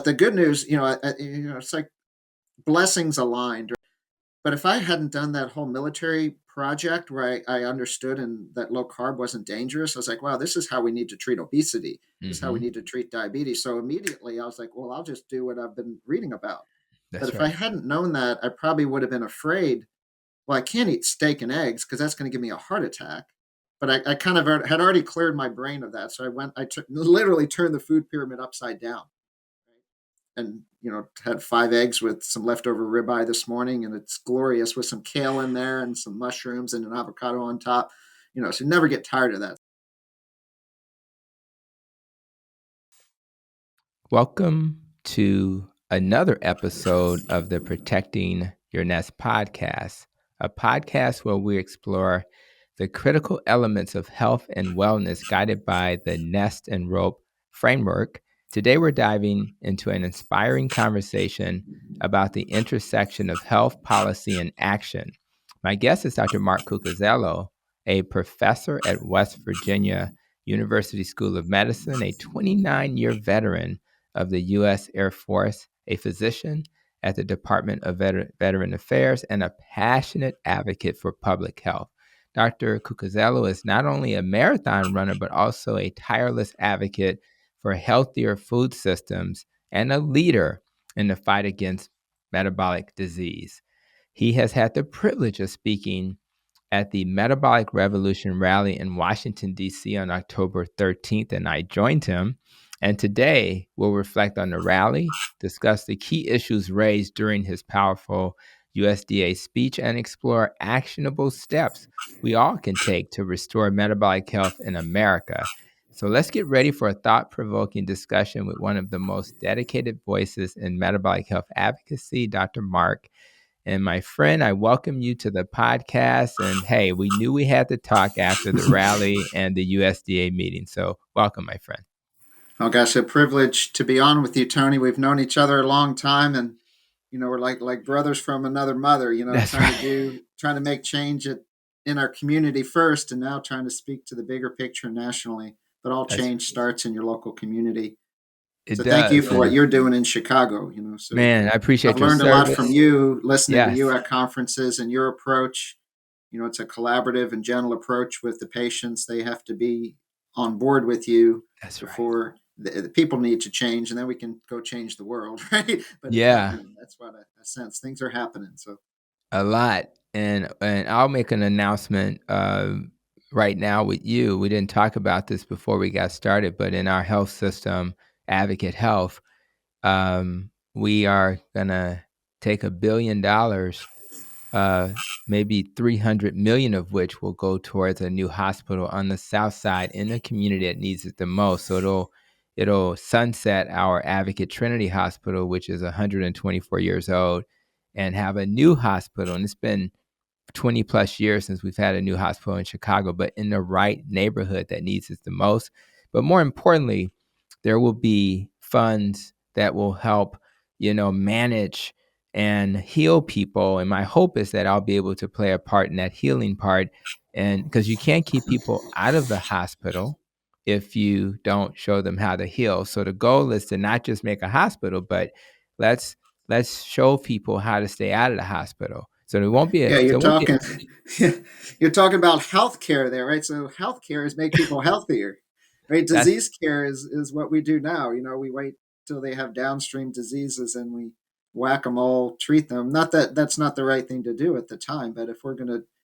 But the good news, it's like blessings aligned. But if I hadn't done that whole military project where I understood and that low carb wasn't dangerous, I was like, wow, this is how we need to treat obesity. This is how we need to treat diabetes. So immediately I was like, well, I'll just do what I've been reading about. But That's if I right. hadn't known that, I probably would have been afraid. Well, I can't eat steak and eggs because that's going to give me a heart attack. But I kind of had already cleared my brain of that. So I literally turned the food pyramid upside down and had 5 eggs with some leftover ribeye this morning, and it's glorious with some kale in there and some mushrooms and an avocado on top. So you never get tired of that. Welcome to another episode of the Protecting Your Nest podcast, a podcast where we explore the critical elements of health and wellness guided by the Nest and Rope framework. Today, we're diving into an inspiring conversation about the intersection of health, policy, and action. My guest is Dr. Mark Cucuzzella, a professor at West Virginia University School of Medicine, a 29-year veteran of the U.S. Air Force, a physician at the Department of Veteran Affairs, and a passionate advocate for public health. Dr. Cucuzzella is not only a marathon runner, but also a tireless advocate for healthier food systems and a leader in the fight against metabolic disease. He has had the privilege of speaking at the Metabolic Revolution rally in Washington, D.C. on October 13th, and I joined him. And today we'll reflect on the rally, discuss the key issues raised during his powerful USDA speech, and explore actionable steps we all can take to restore metabolic health in America. So let's get ready for a thought-provoking discussion with one of the most dedicated voices in metabolic health advocacy, Dr. Mark. And my friend, I welcome you to the podcast. And hey, we knew we had to talk after the rally and the USDA meeting. So welcome, my friend. Oh gosh, a privilege to be on with you, Tony. We've known each other a long time, and we're like brothers from another mother. That's trying to make change in our community first, and now trying to speak to the bigger picture nationally. But all change starts in your local community. It So does. thank you for what you're doing in Chicago. So man, I appreciate I've your learned service. a lot from you, listening to you Yes. at conferences, and your approach. It's a collaborative and gentle approach with the patients. They have to be on board with you. That's before right. The people need to change, and then we can go change the world, right? But Yeah, that's what I sense. Things are happening. So a lot. And I'll make an announcement right now with you. We didn't talk about this before we got started, but in our health system, Advocate Health, we are going to take $1 billion, maybe 300 million of which will go towards a new hospital on the south side in a community that needs it the most. So it'll sunset our Advocate Trinity Hospital, which is 124 years old, and have a new hospital. And it's been 20 plus years since we've had a new hospital in Chicago, but in the right neighborhood that needs it the most. But more importantly, there will be funds that will help, manage and heal people. And my hope is that I'll be able to play a part in that healing part. And because you can't keep people out of the hospital if you don't show them how to heal. So the goal is to not just make a hospital, but let's show people how to stay out of the hospital. So there won't be you're talking you're talking about healthcare there, right? So healthcare is make people healthier, right? Disease care is what we do now. We wait till they have downstream diseases and we whack them all, treat them. Not that that's not the right thing to do at the time, but if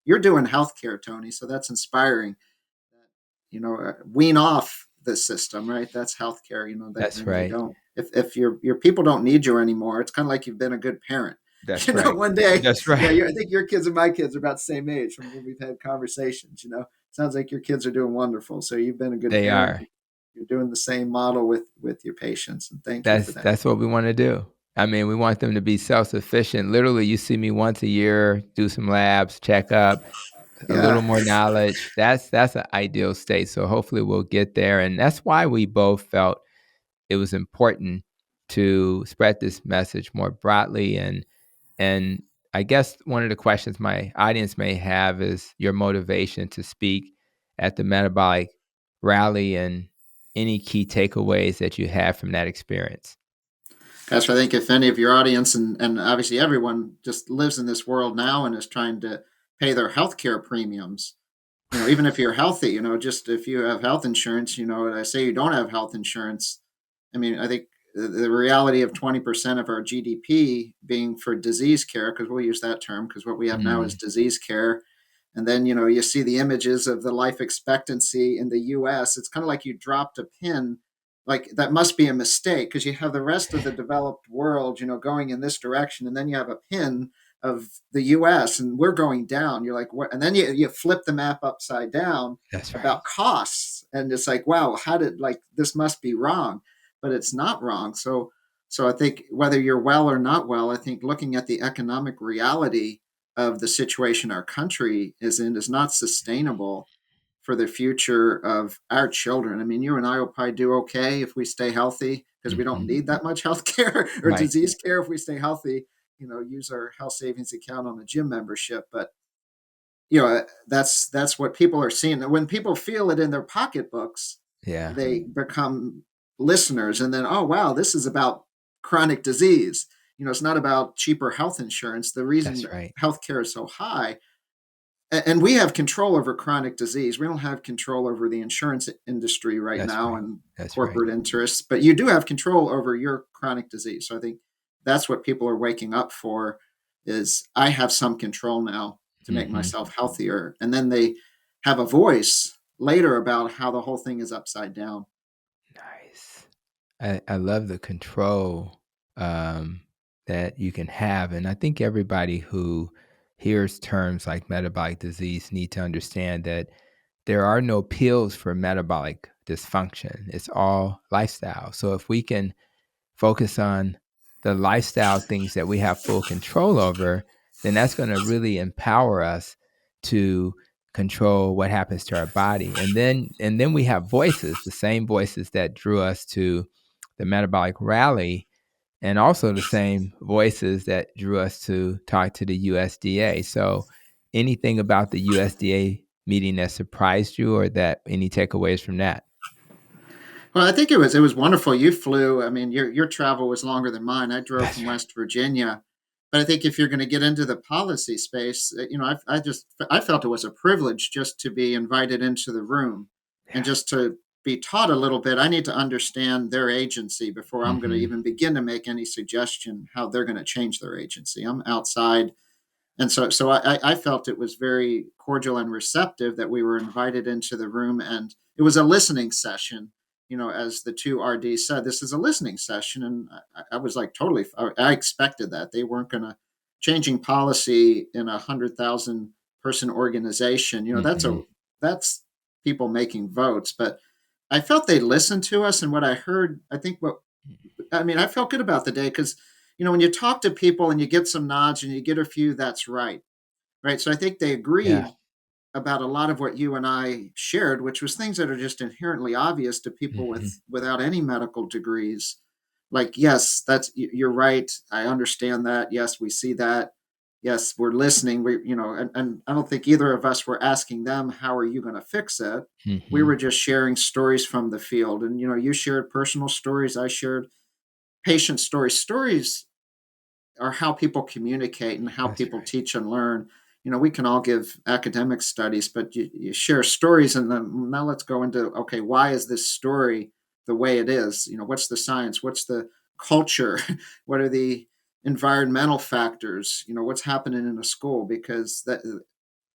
you're doing healthcare, Tony, so that's inspiring. Wean off the system, right? That's healthcare. That's right. If your people don't need you anymore, it's kind of like you've been a good parent. That's right. One day. That's right. I think your kids and my kids are about the same age from when we've had conversations. Sounds like your kids are doing wonderful. So you've been a good parent. You're doing the same model with your patients, and thank you for that. That's what we want to do. I mean, we want them to be self-sufficient. Literally, you see me once a year, do some labs, check up, a little more knowledge. That's an ideal state. So hopefully we'll get there. And that's why we both felt it was important to spread this message more broadly. And I guess one of the questions my audience may have is your motivation to speak at the metabolic rally and any key takeaways that you have from that experience. Gosh, I think if any of your audience and obviously everyone just lives in this world now and is trying to pay their healthcare premiums, even if you're healthy, just if you have health insurance, and I say you don't have health insurance, I mean, I think the reality of 20% of our GDP being for disease care, because we'll use that term, because what we have now is Mm, disease care. And then, you see the images of the life expectancy in the US. It's kind of like you dropped a pin. Like that must be a mistake because you have the rest of the developed world, going in this direction. And then you have a pin of the US and we're going down. You're like, what? And then you flip the map upside down that's right. about costs. And it's like, wow, how did like this must be wrong, but it's not wrong. So I think whether you're well or not well, I think looking at the economic reality of the situation our country is in is not sustainable for the future of our children. I mean, you and I will probably do okay if we stay healthy because we don't Hmm. need that much health care or Right. disease care if we stay healthy, use our health savings account on a gym membership. But that's what people are seeing. And when people feel it in their pocketbooks, Yeah, they become listeners. And then, oh wow, this is about chronic disease. It's not about cheaper health insurance. The reason that's right. healthcare is so high, and we have control over chronic disease. We don't have control over the insurance industry right That's now right. and That's right. corporate interests, but you do have control over your chronic disease. So I think that's what people are waking up for is I have some control now to make Hmm. myself healthier. And then they have a voice later about how the whole thing is upside down. Nice. I love the control um, that you can have. And I think everybody who hears terms like metabolic disease need to understand that there are no pills for metabolic dysfunction. It's all lifestyle. So if we can focus on the lifestyle things that we have full control over, then that's going to really empower us to control what happens to our body. And then we have voices, the same voices that drew us to the metabolic rally, and also the same voices that drew us to talk to the USDA. So anything about the USDA meeting that surprised you, or that any takeaways from that? Well, I think it was wonderful. You flew. I mean, your travel was longer than mine. I drove That's from right. West Virginia, but I think if you're going to get into the policy space, I felt it was a privilege just to be invited into the room and Yeah. just to be taught a little bit. I need to understand their agency before I'm going to Hmm. even begin to make any suggestion how they're going to change their agency. I'm outside, and so I felt it was very cordial and receptive that we were invited into the room, and it was a listening session. As the two RDs said, this is a listening session, and I was like totally. I expected that they weren't going to changing policy in 100,000 person organization. Hmm. That's people making votes, but I felt they listened to us, and what I heard, I think what I mean, I felt good about the day because, when you talk to people and you get some nods and you get a few, that's right. Right. So I think they Yeah. agreed about a lot of what you and I shared, which was things that are just inherently obvious to people Hmm. without any medical degrees. Like, yes, you're right. I understand that. Yes, we see that. Yes, we're listening. And I don't think either of us were asking them, how are you going to fix it? We Hmm. were just sharing stories from the field. And, you shared personal stories. I shared patient stories. Stories are how people communicate and how That's people right. teach and learn. We can all give academic studies, but you share stories, and then now let's go into okay, why is this story the way it is? What's the science? What's the culture? What are the environmental factors? What's happening in a school? Because that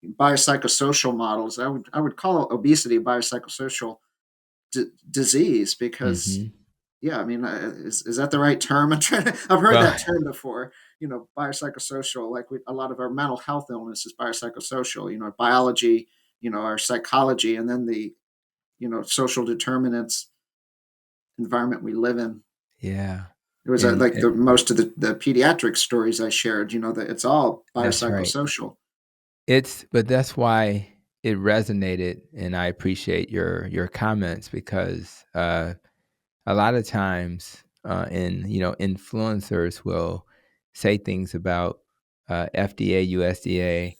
biopsychosocial models, I would call obesity a biopsychosocial disease because Hmm. yeah, I mean, is that the right term? I've heard Well, that term before. Biopsychosocial. Like a lot of our mental health illness is biopsychosocial. Biology. Our psychology, and then the social determinants, environment we live in. yeah, It was and like the most of the pediatric stories I shared. That it's all that's right. biopsychosocial. But that's why it resonated, and I appreciate your comments because a lot of times, influencers will say things about FDA, USDA,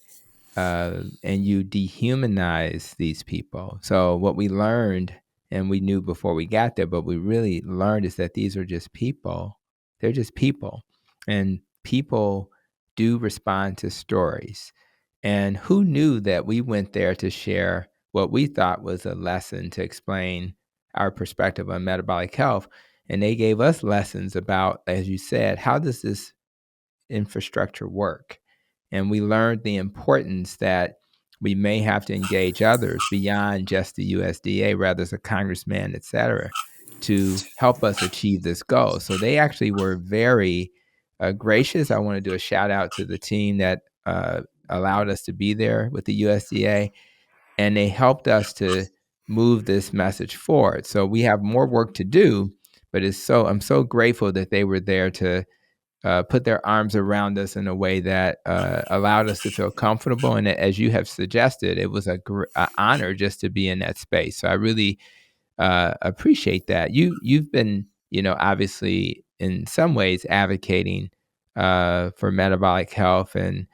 and you dehumanize these people. So what we learned, and we knew before we got there, but we really learned is that these are just people, They're just people, and people do respond to stories. And who knew that we went there to share what we thought was a lesson to explain our perspective on metabolic health? And they gave us lessons about, as you said, how does this infrastructure work? And we learned the importance that we may have to engage others beyond just the USDA, rather as a congressman, et cetera, to help us achieve this goal. So they actually were very gracious. I want to do a shout out to the team that allowed us to be there with the USDA, and they helped us to move this message forward. So we have more work to do, but I'm so grateful that they were there to put their arms around us in a way that allowed us to feel comfortable. And as you have suggested, it was a honor just to be in that space. So I really appreciate that. You've been, obviously in some ways advocating for metabolic health, and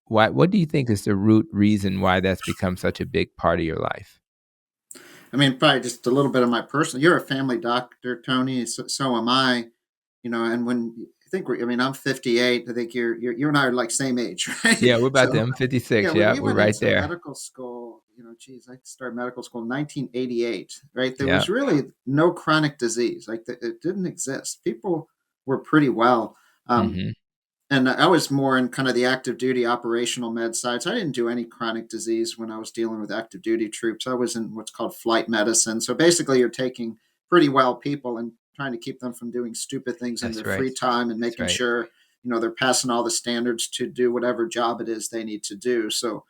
what do you think is the root reason why that's become such a big part of your life? I mean, probably just a little bit of my personal. You're a family doctor, Tony. So am I. And when I think I mean, I'm 58. I think you and I are like same age, right? Yeah, we're about So them 56. yeah, when Yeah, we we're went right into there. medical school, geez, I started medical school in 1988, right? There Yeah. was really no chronic disease. Like it didn't exist. People were pretty well. Um, Hmm. and I was more in kind of the active duty operational med side. So I didn't do any chronic disease when I was dealing with active duty troops. I was in what's called flight medicine. So basically, you're taking pretty well people and trying to keep them from doing stupid things in That's their right. free time and That's making right. sure they're passing all the standards to do whatever job it is they need to do. So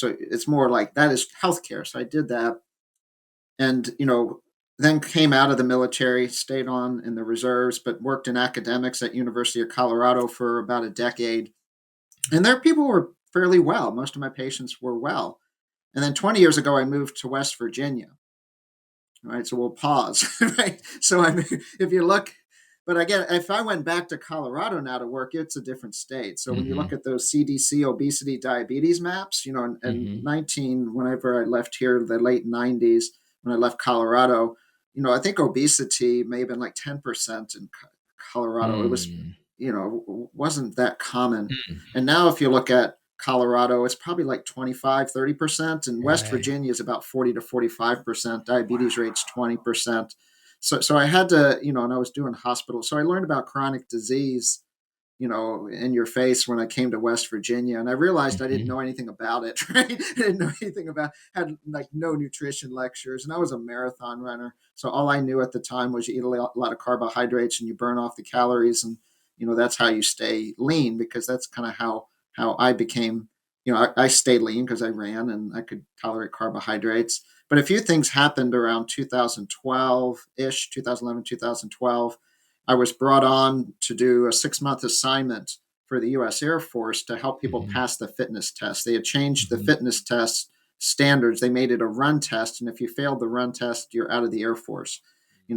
it's more like that is healthcare. So I did that, and then came out of the military, stayed on in the reserves, but worked in academics at University of Colorado for about a decade. And there people were fairly well. Most of my patients were well. And then 20 years ago, I moved to West Virginia. Right. So we'll pause. Right. So if you look, but again, if I went back to Colorado now to work, it's a different state. So when you look Hmm. at those CDC obesity diabetes maps, and Hmm. 19, whenever I left here, the late 90s, when I left Colorado, I think obesity may have been like 10% in Colorado. It was, Mm. wasn't that common. Mm. And now if you look at Colorado, it's probably like 25-30%. And West Right. Virginia is about 40 to 45%. Diabetes rate's 20%. So I had to, and I was doing hospital. So I learned about chronic disease, in your face when I came to West Virginia. And I realized I didn't Hmm. know anything about it, right? I didn't know anything about, had like no nutrition lectures. And I was a marathon runner. So all I knew at the time was you eat a lot of carbohydrates and you burn off the calories. And, that's how you stay lean, because that's kind of how I became, I stayed lean because I ran and I could tolerate carbohydrates. But a few things happened around 2012 ish, 2011, 2012. I was brought on to do a 6-month assignment for the US Air Force to help people Hmm. pass the fitness test. They had changed the Hmm. fitness test standards. They made it a run test. And if you failed the run test, you're out of the Air Force.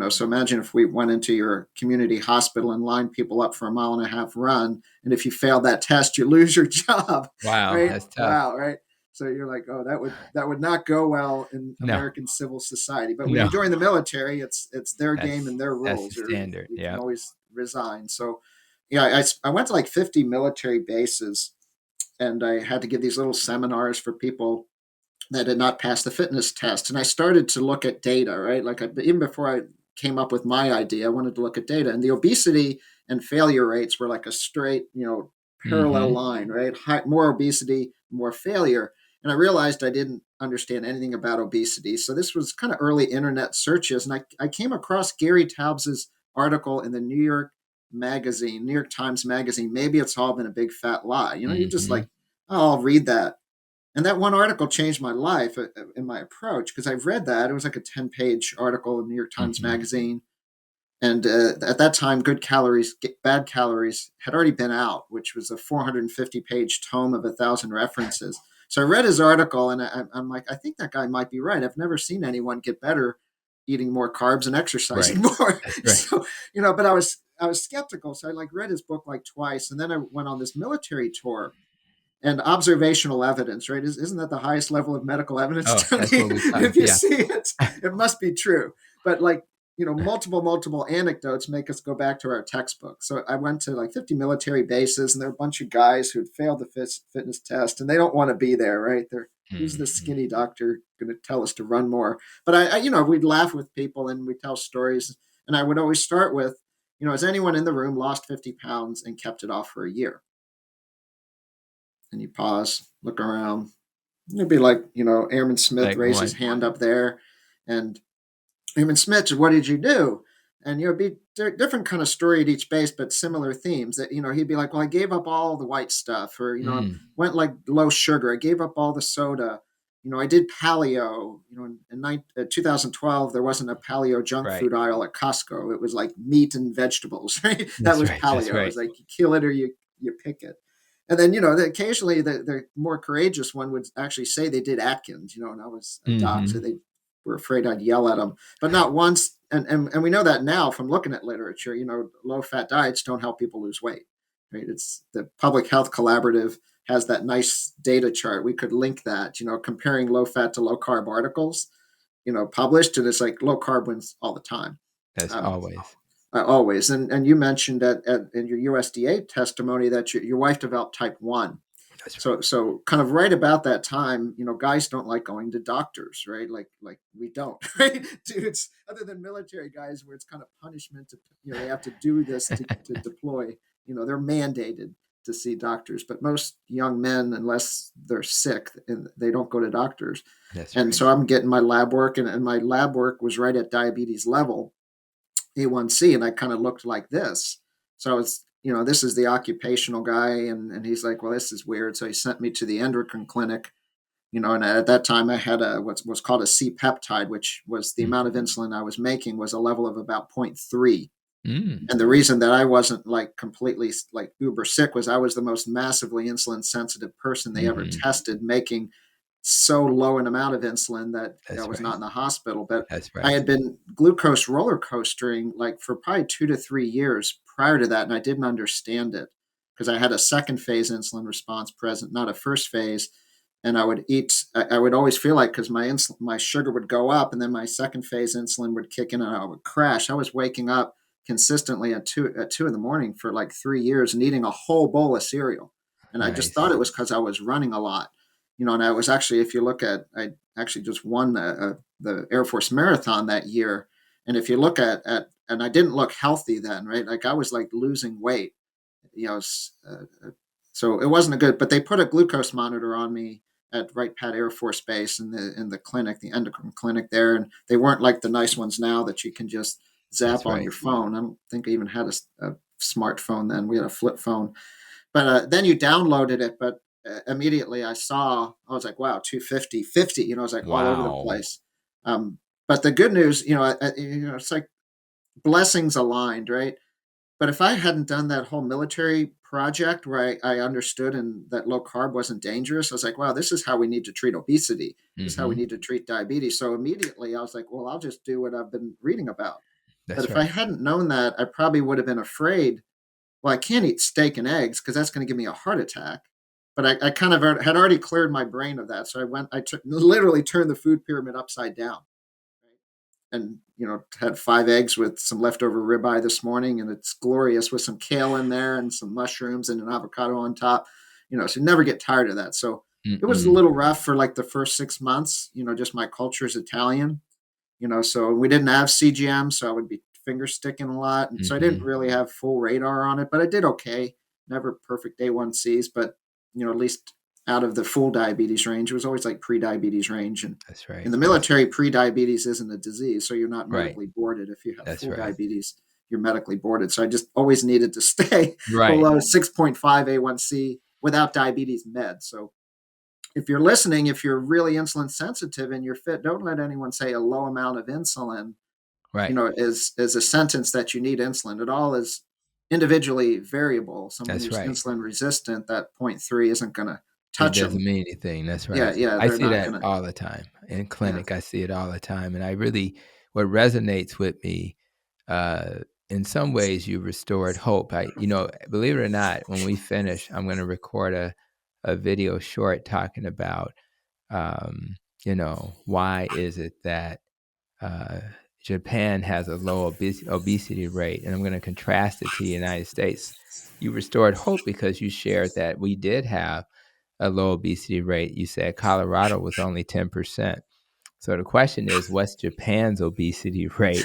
So imagine if we went into your community hospital and lined people up for a 1.5 mile run. And if you failed that test, you lose your job. Wow, Right. that's tough. Wow. Right. So you're like, oh, that would not go well in No, American civil society. But when you no, join the military, it's their game that's and their that's the rules. standard. You can Yep. always resign. So yeah, I went to like 50 military bases, and I had to give these little seminars for people that had not passed the fitness test. And I started to look at data, right? Like even before I came up with my idea, I wanted to look at data, and the obesity and failure rates were like a straight, parallel Hmm. line, right? More obesity, more failure. And I realized I didn't understand anything about obesity. So this was kind of early internet searches. And I came across Gary Taubes's article in the New York Times Magazine. Maybe it's all been a big fat lie. You're just Hmm. like, oh, I'll read that. And that one article changed my life in my approach, because I've read that. It was like a 10-page article in New York Times Hmm. Magazine. And at that time, Good Calories, Bad Calories had already been out, which was a 450-page tome of 1,000 references. So I read his article, and I'm like, I think that guy might be right. I've never seen anyone get better eating more carbs and Right. exercising more. That's right. So, but I was skeptical. So I like read his book like twice, and then I went on this military tour. And observational evidence, right? Isn't that the highest level of medical evidence, Oh, Tony? that's what we call. If you Yeah. see it, it must be true. But like multiple anecdotes make us go back to our textbook. So I went to like 50 military bases, and there are a bunch of guys who'd failed the fitness test, and they don't want to be there, right? They're who's the Mhm. skinny doctor going to tell us to run more? But we'd laugh with people and we tell stories, and I would always start with, has anyone in the room lost 50 pounds and kept it off for a year? And you pause, look around. It'd be like, Airman Smith Like raised his one. hand up there, and Raymond Smith, what did you do? And it'd be different kind of story at each base, but similar themes. That he'd be like, well, I gave up all the white stuff, or went like low sugar. I gave up all the soda. I did paleo. In 2012, there wasn't a paleo junk Right. food aisle at Costco. It was like meat and vegetables, right? That That's was right. That's paleo. It right. was like you kill it or you pick it. And then, occasionally the more courageous one would actually say they did Atkins, and I was a doc, so Mhm. they were afraid I'd yell at them, but not once. And we know that now from looking at literature, low fat diets don't help people lose weight, right? It's the Public Health Collaborative has that nice data chart. We could link that, comparing low fat to low carb articles, published, and it's like low carb wins all the time. That's Um, always. Always. And you mentioned that in your USDA testimony that your wife developed type 1. That's right. So kind of right about that time, guys don't like going to doctors, right? Like we don't, right? Dudes, other than military guys, where it's kind of punishment to, they have to do this to deploy. They're mandated to see doctors, but most young men, unless they're sick, and they don't go to doctors. That's And right. so I'm getting my lab work, and my lab work was right at diabetes level, A1C, and I kind of looked like this. So I was, this is the occupational guy, and he's like, well, this is weird. So he sent me to the endocrine clinic, and at that time I had what's called a C peptide, which was the amount of Mhm. insulin I was making was a level of about zero point 0.3. Mm. And the reason that I wasn't like completely like uber sick was I was the most massively insulin sensitive person they ever Mhm. tested, making so low an amount of insulin that I That's was right. not in the hospital. But That's I right. had been glucose roller coastering like for probably 2 to 3 years prior to that, and I didn't understand it because I had a second phase insulin response present, not a first phase. And I would eat. I would always feel like because my sugar would go up, and then my second phase insulin would kick in, and I would crash. I was waking up consistently at 2 in the morning for like 3 years and eating a whole bowl of cereal. And I just thought Nice. it was because I was running a lot, and I was actually, if you look at, I actually just won the Air Force Marathon that year. And if you look and I didn't look healthy then, right? Like I was like losing weight, you know, so it wasn't a good, but they put a glucose monitor on me at Wright Pat Air Force Base in the clinic, the endocrine clinic there. And they weren't like the nice ones now that you can just zap That's on right. your phone. I don't think I even had a smartphone then. We had a flip phone, but then you downloaded it. But immediately I was like, wow, 250, 50. I was like all over the Wow. place. Um, but the good news, it's like blessings aligned, right? But if I hadn't done that whole military project where I understood and that low carb wasn't dangerous, I was like, wow, this is how we need to treat obesity. This is how we Mhm. need to treat diabetes. So immediately I was like, well, I'll just do what I've been reading about. But That's if I right. hadn't known that, I probably would have been afraid. Well, I can't eat steak and eggs because that's going to give me a heart attack. But I kind of had already cleared my brain of that. So I literally turned the food pyramid upside down, and had 5 eggs with some leftover ribeye this morning, and it's glorious with some kale in there and some mushrooms and an avocado on top. So you never get tired of that. So it was a Mm-mm. little rough for like the first 6 months. Just my culture is Italian. So we didn't have CGM, so I would be finger sticking a lot, and so I didn't Mhm. really have full radar on it, but I did okay. Never perfect A1Cs, but at least out of the full diabetes range, it was always like pre-diabetes range. And That's in right. the military, pre-diabetes isn't a disease, so you're not Right. medically boarded. If you have That's full right. diabetes, you're medically boarded. So I just always needed to stay Right. below 6.5 A1C without diabetes meds. So if you're listening, if you're really insulin sensitive and you're fit, don't let anyone say a low amount of insulin, Right. is a sentence that you need insulin. It all is individually variable. Someone That's who's right. insulin resistant, that zero point 0.3 isn't going to It touch doesn't them. mean anything. That's Yeah, right. yeah, I they're see not that going to. all the time. In Yeah, clinic, I see it all the time, and I really what resonates with me, uh, in some ways, you restored hope. Believe it or not, when we finish, I'm gonna record a video short talking about, why is it that, uh, Japan has a low obesity rate, and I'm going to contrast it to the United States. You restored hope because you shared that we did have a low obesity rate. You said Colorado was only 10%. So the question is, what's Japan's obesity rate?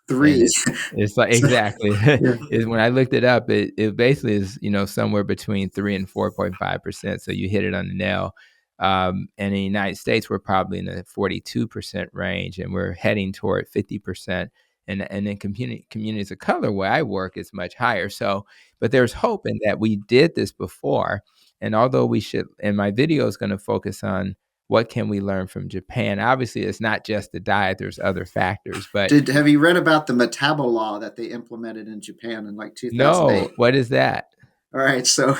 And 3. it's like So, exactly yeah. is when I looked it up, it basically is, somewhere between 3 and 4.5%. So you hit it on the nail. And in the United States, we're probably in the 42% range, and we're heading toward 50%. And in communities of color where I work, it's much higher. So, but there's hope in that we did this before. And although we should, and my video is going to focus on what can we learn from Japan. Obviously, it's not just the diet; there's other factors. But Have you read about the Metabolic Law that they implemented in Japan in like no, 2008? what is that? All right, so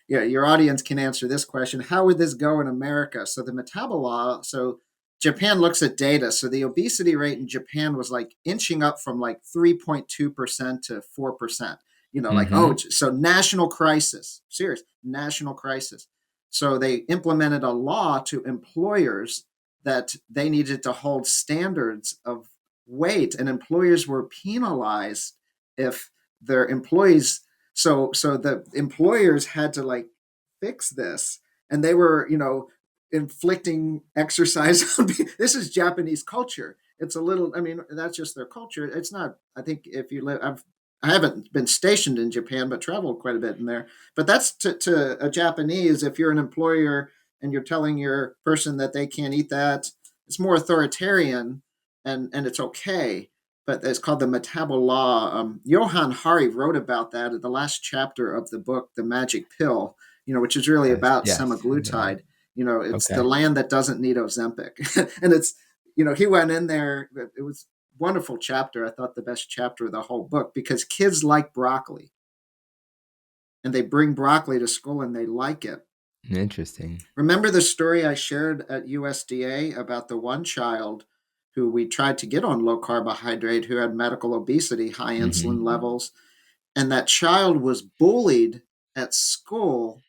yeah, your audience can answer this question. How would this go in America? So the Metabolic Law, so Japan looks at data. So the obesity rate in Japan was like inching up from like 3.2% to 4%. Like, Mm-hmm. so national crisis, serious national crisis. So they implemented a law to employers that they needed to hold standards of weight, and employers were penalized if their employees, so the employers had to like fix this, and they were, inflicting exercise on people. This is Japanese culture. It's a little, I mean, that's just their culture. It's not, I think if you live, I haven't been stationed in Japan, but traveled quite a bit in there. But that's to a Japanese, if you're an employer and you're telling your person that they can't eat that, it's more authoritarian, and it's okay. But it's called the Metabolic Law. Johann Hari wrote about that in the last chapter of the book, The Magic Pill, which is really Yes, about yes, I know that. semaglutide. It's the Okay, land that doesn't need Ozempic. And it's, he went in there. It was a wonderful chapter. I thought the best chapter of the whole book, because kids like broccoli, and they bring broccoli to school and they like it. interesting. Remember the story I shared at USDA about the one child who we tried to get on low carbohydrate, who had medical obesity, high insulin Mm-hmm. levels, and that child was bullied at school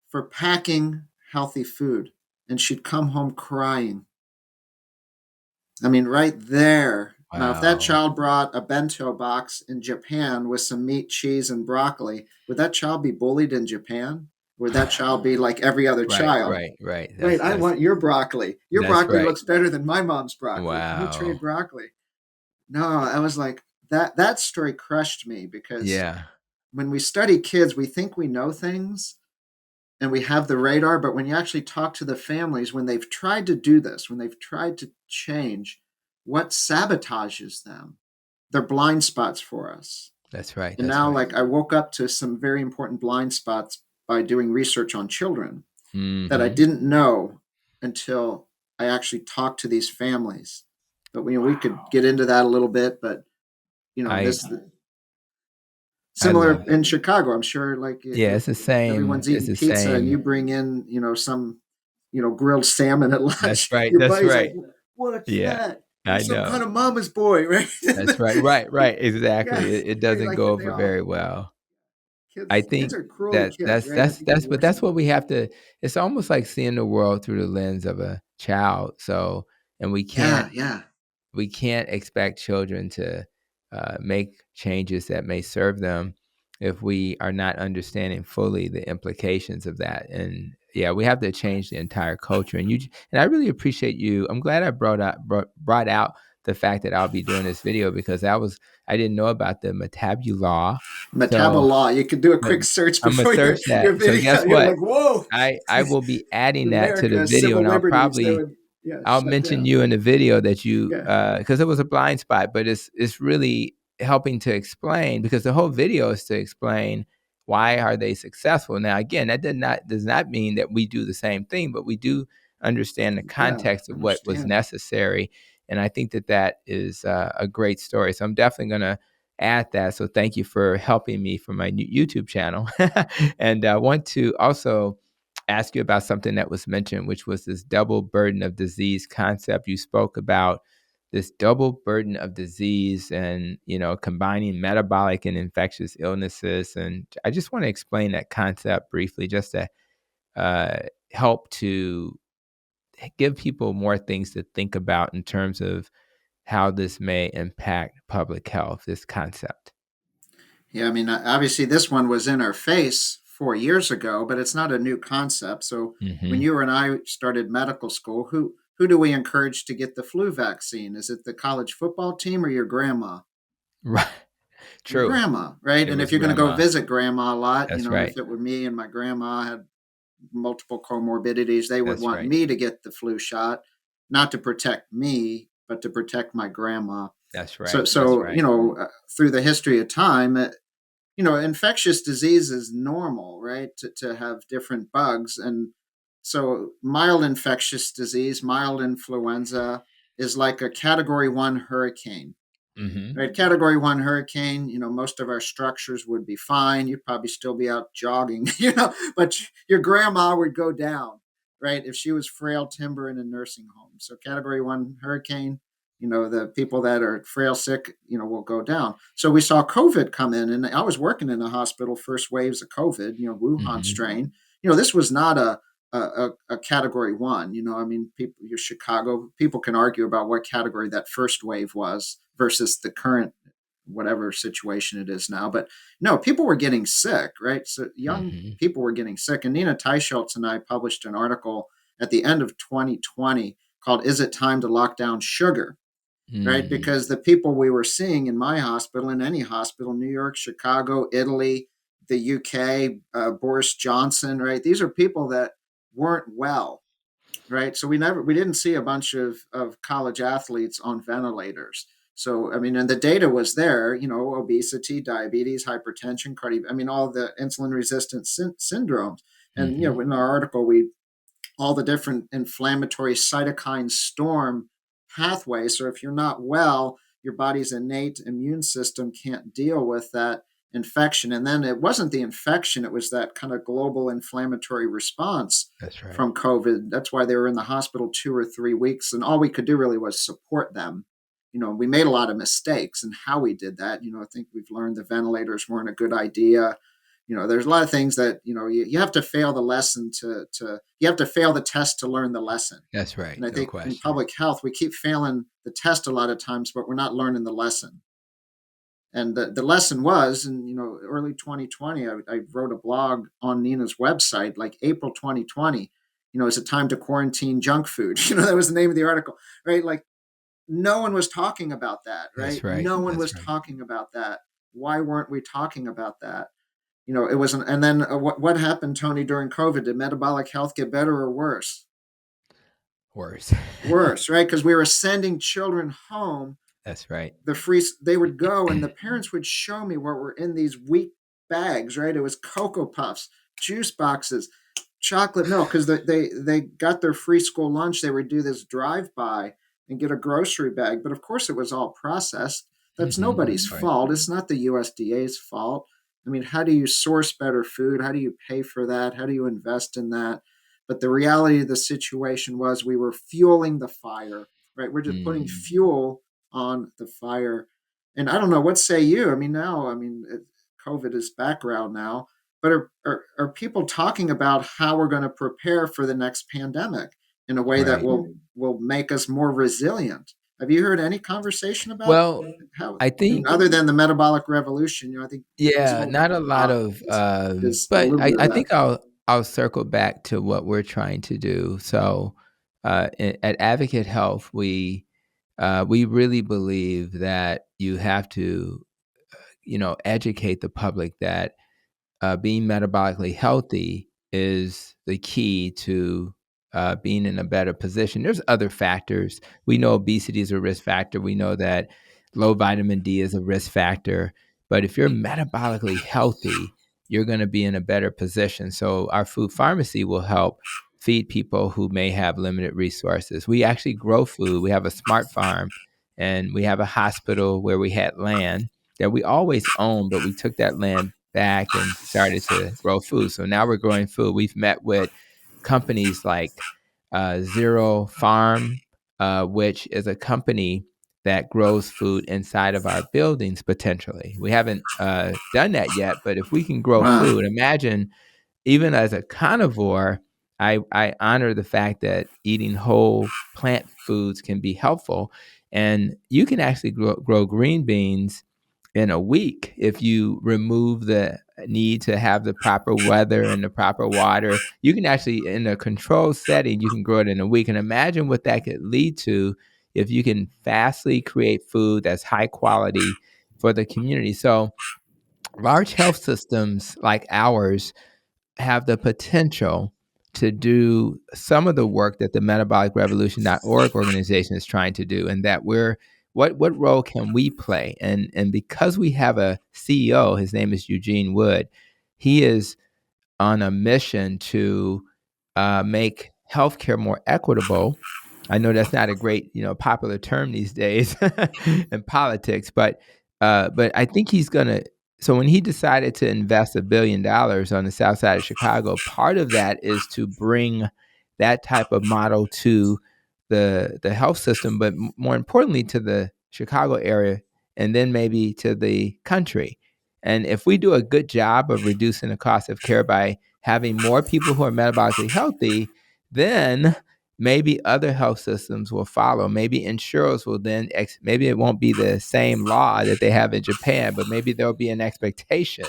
for packing healthy food, and she'd come home crying. I mean, right there. Now, if that Wow. child brought a bento box in Japan with some meat, cheese, and broccoli, would that child be bullied in Japan? Would that child be like every other Right, child? right, right. Wait, I want your broccoli. Your That's broccoli right. looks better than my mom's broccoli. Can we trade Wow. broccoli? No, I was like, that story crushed me, because Yeah, when we study kids, we think we know things and we have the radar, but when you actually talk to the families, when they've tried to do this, when they've tried to change, what sabotages them? They're blind spots for us. that's right. And That's now, right. like, I woke up to some very important blind spots by doing research on children that I Mm-hmm. didn't know until I actually talked to these families. But we could Wow. get into that a little bit. But I this I love similar it. in Chicago. I'm sure, like, Yeah, it's the same. everyone's It's eating the pizza, and you same. bring in, some, grilled salmon at That's lunch. right. Your That's buddy's like, right. "What's Yeah, that?" I'm I some know. kind of mama's boy, right? That's right. Right, right. Yeah, Exactly. It you're doesn't like, go and they over all very well. I kids think are cruelly that kids, that's right? I that's think it's that's but worse that's than what we have to. It's almost like seeing the world through the lens of a child. So, and yeah, yeah, we can't expect children to make changes that may serve them if we are not understanding fully the implications of that. And yeah, we have to change the entire culture. And I really appreciate you. I'm glad I brought out the fact that I'll be doing this video, because I didn't know about the Metabulaw law. So, Law. You could do a but quick search I'm gonna before search that. your So video. guess You're what? like, "Whoa!" I will be adding that to the America, video, civil and liberties, they would, I'll shut mention down. you in the video that you Yeah, because it was a blind spot, but it's really helping to explain, because the whole video is to explain why are they successful. Now, again, that does not mean that we do the same thing, but we do understand the yeah, context of what was understand. necessary, and I think that is a great story. So I'm definitely gonna add that. So thank you for helping me for my new YouTube channel, and I want to also ask you about something that was mentioned, which was this double burden of disease concept. You spoke about this double burden of disease and, combining metabolic and infectious illnesses. And I just want to explain that concept briefly, just to uh, help to give people more things to think about in terms of how this may impact public health, this concept. Yeah, I mean, obviously, this one was in our face 4 years ago, but it's not a new concept. So when Hmm. you and I started medical school, who do we encourage to get the flu vaccine? Is it the college football team or your grandma? Right. Your True. grandma, right? It And if was you're going to go grandma. visit grandma a lot, That's if right. it were me and my grandma had multiple comorbidities, they would That's want right. me to get the flu shot, not to protect me, but to protect my grandma. That's So, right. That's so right. through the history of time, infectious disease is normal, right? To have different bugs. And so mild infectious disease, mild influenza is like a category 1 hurricane. Hmm. Right, category 1 hurricane, most of our structures would be fine. You'd probably still be out jogging, but your grandma would go down, right? If she was frail timber in a nursing home. So category 1 hurricane, the people that are frail sick, will go down. So we saw COVID come in, and I was working in a hospital, first waves of COVID, Wuhan Hmm. strain. This was not a category 1. I mean, people, your Chicago people can argue about what category that first wave was versus the current whatever situation it is now. But no, people were getting sick, right? So young Hmm. people were getting sick. And Nina Teicholz and I published an article at the end of 2020 called "Is It Time to Lock Down Sugar?" Right? Hmm. Because the people we were seeing in my hospital, in any hospital, New York, Chicago, Italy, the UK, Boris Johnson, right? These are people that weren't well, right? So we didn't see a bunch of college athletes on ventilators. So I mean, and the data was there, obesity, diabetes, hypertension, cardio, I mean, all the insulin resistant syndromes. And Hmm. in our article, we all the different inflammatory cytokine storm pathways. So if you're not well, your body's innate immune system can't deal with that infection. And then it wasn't the infection, it was that kind of global inflammatory response That's right. from COVID. That's why they were in the hospital 2 or 3 weeks. And all we could do really was support them. We made a lot of mistakes in how we did that. I think we've learned the ventilators weren't a good idea. There's a lot of things that you have to fail the lesson to you have to fail the test to learn the lesson. That's right. And I No think in question. public health we keep failing the test a lot of times, but we're not learning the lesson. And the lesson was in early 2020, I wrote a blog on Nina's website like April 2020. Is it time to quarantine junk food? That was the name of the article, right? Like no one was talking about that, right? That's right. No one That's was right. talking about that. Why weren't we talking about that? It was and then what happened, Tony, during COVID? Did metabolic health get better or worse? Worse. Worse, right? Because we were sending children home. That's right. They would go and the parents would show me what were in these wheat bags, right? It was Cocoa Puffs, juice boxes, chocolate milk, because they got their free school lunch. They would do this drive by and get a grocery bag, but of course it was all processed. That's Hmm. nobody's Right. fault. It's not the USDA's fault. I mean, how do you source better food? How do you pay for that? How do you invest in that? But the reality of the situation was we were fueling the fire, right? We're just putting Mm. fuel on the fire. And I don't know, what say you? I mean, now, COVID is background now, but are people talking about how we're going to prepare for the next pandemic in a way that Right. will make us more resilient? Have you heard any conversation about Well, how, I I mean, think, other than the metabolic revolution? I think this yeah, whole not a lot talk of, is a but little bit of I that. think I'll circle back to what we're trying to do. So, at Advocate Health, we really believe that you have to, educate the public that being metabolically healthy is the key to being in a better position. There's other factors. We know obesity is a risk factor. We know that low vitamin D is a risk factor. But if you're metabolically healthy, you're going to be in a better position. So our food pharmacy will help feed people who may have limited resources. We actually grow food. We have a smart farm and we have a hospital where we had land that we always owned, but we took that land back and started to grow food. So now we're growing food. We've met with companies like Zero Farm, which is a company that grows food inside of our buildings potentially. We haven't done that yet, but if we can grow Wow. food, imagine even as a carnivore, I honor the fact that eating whole plant foods can be helpful. And you can actually grow green beans in a week if you remove the need to have the proper weather and the proper water. You can actually, in a controlled setting, you can grow it in a week. And imagine what that could lead to if you can fastly create food that's high quality for the community. So large health systems like ours have the potential to do some of the work that the Metabolic Revolution.org organization is trying to do, and that we're what role can we play? And because we have a CEO, his name is Eugene Wood, he is on a mission to make healthcare more equitable. I know that's not a great, popular term these days in politics, but I think he's gonna. So when he decided to invest $1 billion on the south side of Chicago, part of that is to bring that type of model to the health system, but more importantly to the Chicago area, and then maybe to the country. And if we do a good job of reducing the cost of care by having more people who are metabolically healthy, then maybe other health systems will follow. Maybe insurers will then, maybe it won't be the same law that they have in Japan, but maybe there'll be an expectation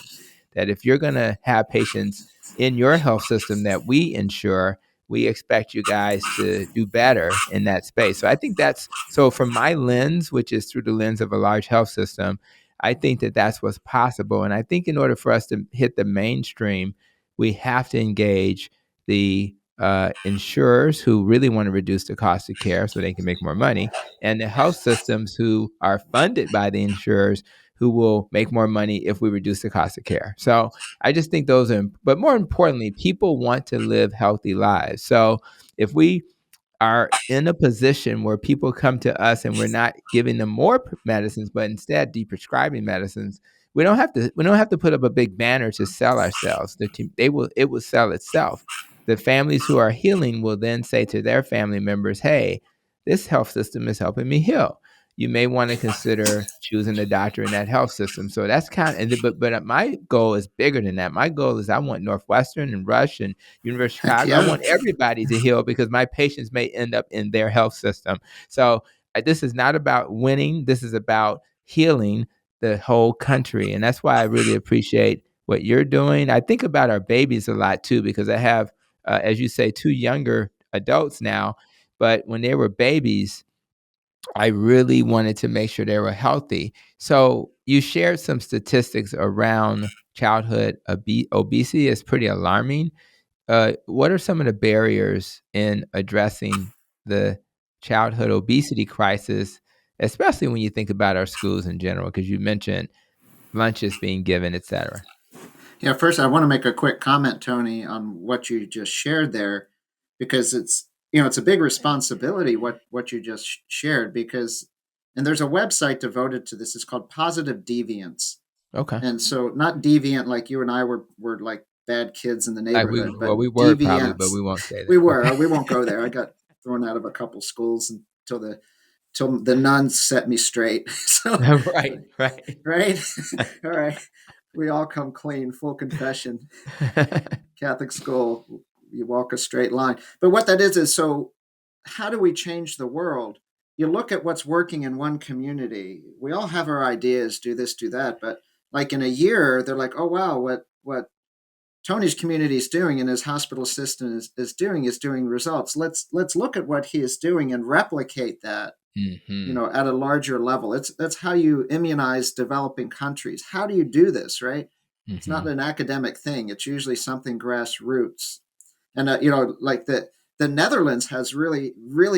that if you're going to have patients in your health system that we insure, we expect you guys to do better in that space. So I think that's so from my lens, which is through the lens of a large health system, I think that that's what's possible. And I think in order for us to hit the mainstream, we have to engage the insurers who really want to reduce the cost of care so they can make more money, and the health systems who are funded by the insurers who will make more money if we reduce the cost of care. So I just think those are, but more importantly, people want to live healthy lives. So if we are in a position where people come to us and we're not giving them more medicines, but instead deprescribing medicines, we don't have to put up a big banner to sell ourselves. It will sell itself. The families who are healing will then say to their family members, "Hey, this health system is helping me heal. You may want to consider choosing a doctor in that health system." So that's but my goal is bigger than that. My goal is I want Northwestern and Rush and University of Heck Chicago. I yeah. want everybody to heal because my patients may end up in their health system. So this is not about winning. This is about healing the whole country. And that's why I really appreciate what you're doing. I think about our babies a lot too, because I have, as you say, two younger adults now. But when they were babies, I really wanted to make sure they were healthy. So you shared some statistics around childhood obesity. It's pretty alarming. What are some of the barriers in addressing the childhood obesity crisis, especially when you think about our schools in general? Because you mentioned lunches being given, et cetera. Yeah, first I want to make a quick comment, Tony, on what you just shared there, because it's a big responsibility what you just shared, because and there's a website devoted to this. It's called Positive Deviance, Okay. and so not deviant like you and I were like bad kids in the Like neighborhood, but we were probably, but deviance. we won't say We that. were. Okay. We won't go there. I got thrown out of a couple schools until the nuns set me straight. So, Right. Right. right, all right, we all come clean, full confession. Catholic school, you walk a straight line. But what that is so how do we change the world? You look at what's working in one community. We all have our ideas, do this, do that, but like in a year, they're like, oh wow, what Tony's community is doing and his hospital system is doing results. Let's look at what he is doing and replicate that, Hmm. at a larger level. That's how you immunize developing countries. How do you do this, right? It's not Hmm. an academic thing. It's usually something grassroots. And like the Netherlands has really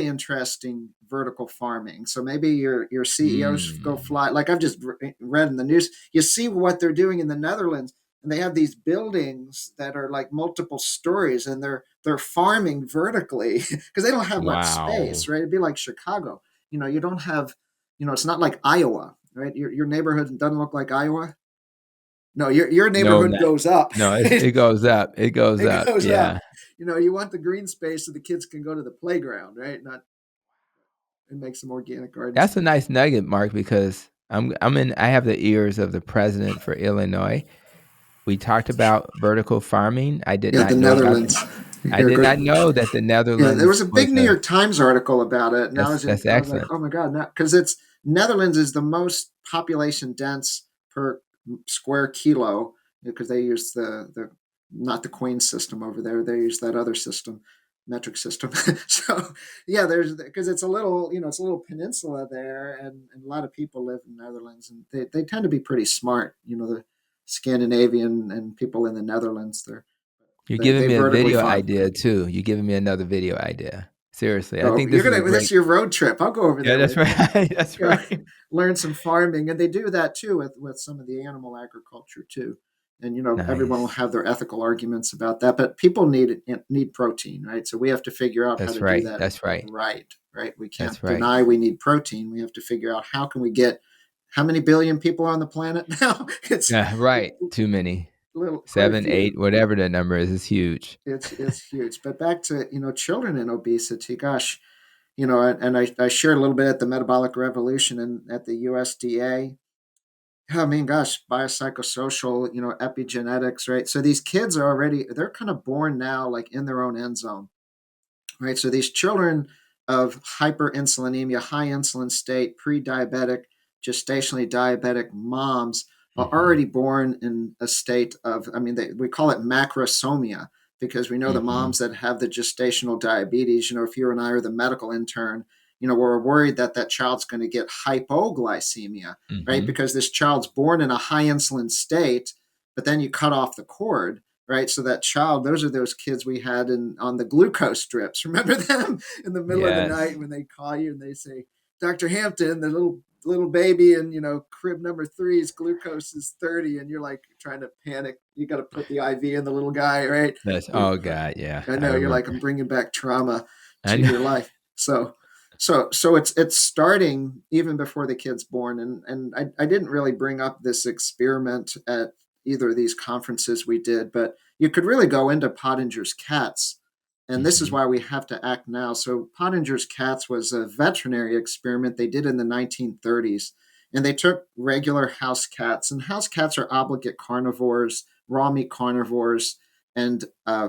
interesting vertical farming. So maybe your CEOs go Mm. fly. Like I've just read in the news, you see what they're doing in the Netherlands, and they have these buildings that are like multiple stories, and they're farming vertically because they don't have much Wow. space, right? It'd be like Chicago. You don't have, it's not like Iowa, right? Your neighborhood doesn't look like Iowa. No, your No, neighborhood goes up. no, it goes up. It goes It up. goes Yeah. up. You want the green space so the kids can go to the playground, right? Not and make some organic gardens. That's a nice nugget, Mark, because I have the ears of the president for Illinois. We talked about vertical farming. I did Yeah, not the know about the Netherlands. I Yeah, did not good. know that the Yeah, there was Netherlands a was big New York Times article about it, and that's I was like, excellent. oh my god, because it's Netherlands is the most population dense per square kilo because they use the not the Queen system over there. They use that other system, metric system. So yeah, there's because it's a little it's a little peninsula there, and a lot of people live in Netherlands, and they tend to be pretty smart. The Scandinavian and people in the Netherlands, You're they giving they me a vertically video farm. idea too. You're giving me another video idea. Seriously, I Oh, think this is a that's great. your road trip. I'll go over Yeah, there that's with you. right. That's You know, right. learn some farming, and they do that too with some of the animal agriculture too. And everyone will Nice. have their ethical arguments about that, but people need protein, right? So we have to figure out how That's to do right. that That's right. right? We can't That's right. deny we need protein. We have to figure out how can we get how many billion people on the planet now? Yeah, right. Too many. Quite a 7, few. 8, whatever the number is huge. It's huge. But back to children in obesity. Gosh, and I shared a little bit at the Metabolic Revolution and at the USDA. I mean, gosh, biopsychosocial, epigenetics, right? So these kids are they're kind of born now, like in their own end zone, right? So these children of hyperinsulinemia, high insulin state, pre-diabetic, gestationally diabetic moms are Hmm. already born in a state of, I mean, we call it macrosomia because we know the Hmm. moms that have the gestational diabetes, if you and I are the medical intern, we're worried that that child's going to get hypoglycemia, right? Hmm. Because this child's born in a high insulin state, but then you cut off the cord, right? So that child, those are those kids we had on the glucose strips. Remember them in the middle of the Yes. night when they call you and they say, Dr. Hampton, the little baby in crib number 3's glucose is 30, and you're like trying to panic. You got to put the IV in the little guy, right? That's oh God, yeah. I I know you're like, I'm remember. bringing back trauma I to know. your life. So it's starting even before the kid's born, and I didn't really bring up this experiment at either of these conferences we did, but you could really go into Pottinger's cats, and this is Hmm. why we have to act now. So Pottinger's cats was a veterinary experiment they did in the 1930s, and they took regular house cats, and house cats are obligate carnivores, raw meat carnivores, and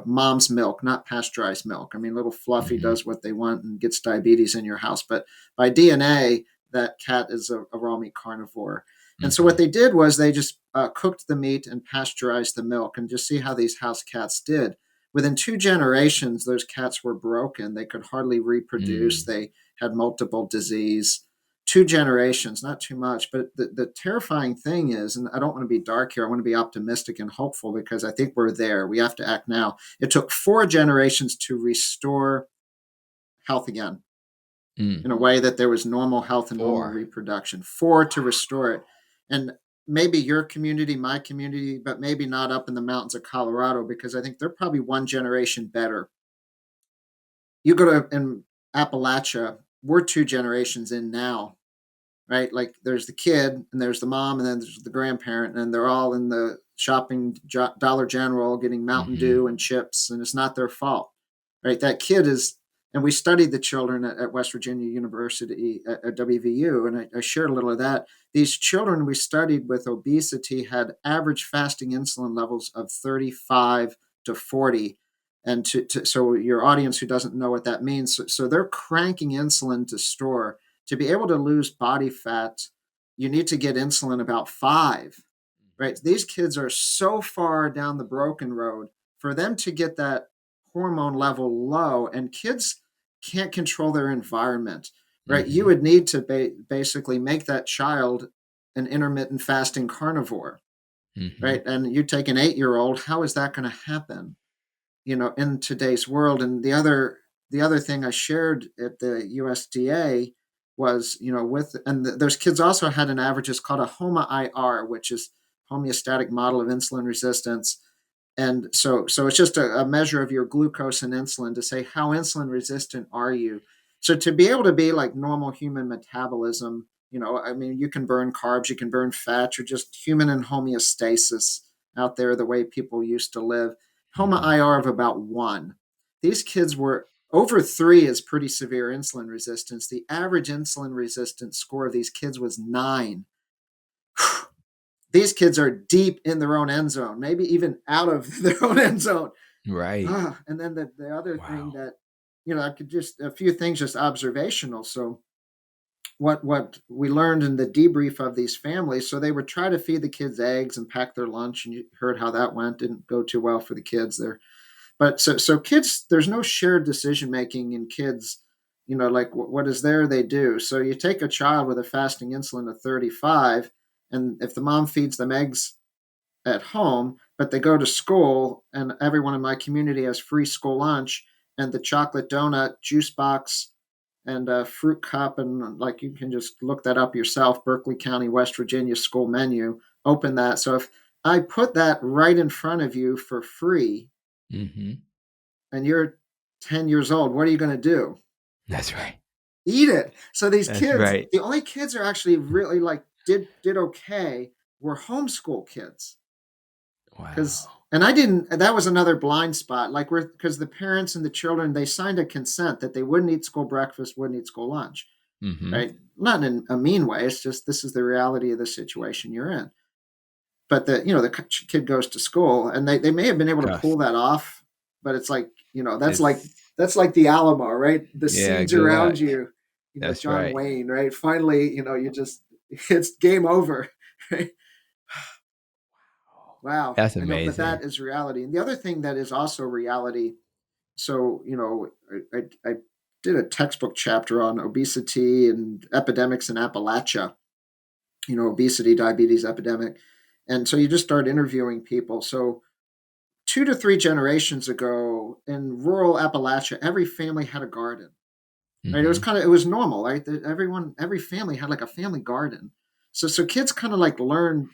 mom's milk, not pasteurized milk. I mean, little Fluffy Hmm. does what they want and gets diabetes in your house, but by DNA, that cat is a raw meat carnivore. And so what Hmm. they did was they just cooked the meat and pasteurized the milk, and just see how these house cats did. Within 2 generations, those cats were broken. They could hardly reproduce. Mm. They had multiple disease. 2 generations, not too much. But the terrifying thing is, and I don't want to be dark here, I want to be optimistic and hopeful because I think we're there. We have to act now. It took 4 generations to restore health again Mm. in a way that there was normal health and normal 4. reproduction. Four to restore it. And maybe your community, my community, but maybe not up in the mountains of Colorado because I think they're probably 1 generation better. You go to in Appalachia, we're 2 generations in now, right? Like there's the kid and there's the mom and then there's the grandparent, and they're all in the shopping Dollar General getting Mountain Hmm. Dew and chips, and it's not their fault, right? That kid is, and we studied the children at West Virginia University at WVU, and I shared a little of that. These children we studied with obesity had average fasting insulin levels of 35 to 40. And so your audience who doesn't know what that means, so they're cranking insulin to store to be able to lose body fat, you need to get insulin about 5, right? These kids are so far down the broken road for them to get that hormone level low, and kids can't control their environment, right? You Hmm. would need to basically make that child an intermittent fasting carnivore, Hmm. right? And you take an 8-year-old, how is that going to happen? In today's world. And the other thing I shared at the USDA was, those kids also had an average. It's called a HOMA-IR, which is homeostatic model of insulin resistance. And so it's just a measure of your glucose and insulin to say how insulin resistant are you. So to be able to be like normal human metabolism, I mean, you can burn carbs, you can burn fat, you're just human in homeostasis out there the way people used to live. Homa Hmm. IR of about 1. These kids were over 3 is pretty severe insulin resistance. The average insulin resistance score of these kids was 9. These kids are deep in their own end zone, maybe even out of their own end zone. Right. And then the other thing Wow. that, I could just a few things just observational. So what we learned in the debrief of these families, so they would try to feed the kids eggs and pack their lunch, and you heard how that went. Didn't go too well for the kids there. But so kids, there's no shared decision making in kids. Like what is there, they do. So you take a child with a fasting insulin of 35, and if the mom feeds them eggs at home, but they go to school, and everyone in my community has free school lunch, and the chocolate donut, juice box, and a fruit cup, and like you can just look that up yourself, Berkeley County, West Virginia school menu. Open that. So if I put that right in front of you for free, Mhm. and you're 10 years old, what are you going to do? That's right. Eat it. So these That's kids, right. the only kids are actually really like did okay were homeschool kids. Because Wow. and I didn't, that was another blind spot. Like we're because the parents and the children, they signed a consent that they wouldn't eat school breakfast, wouldn't eat school lunch, Mhm. right? Not in a mean way. It's just this is the reality of the situation you're in. But the kid goes to school, and they may have been able to pull Tough. that off, but it's like, It's that's like the Alamo, right? The yeah, seeds good luck. around you, That's John right. Wayne, right? Finally, you just it's game over. Right? Wow, That's I know, but amazing. that is reality. And the other thing that is also reality, so I did a textbook chapter on obesity and epidemics in Appalachia, obesity, diabetes epidemic. And so you just start interviewing people. So 2 to 3 generations ago in rural Appalachia, every family had a garden. Right? Mhm. It was normal, right? That every family had like a family garden. So kids kind of like learn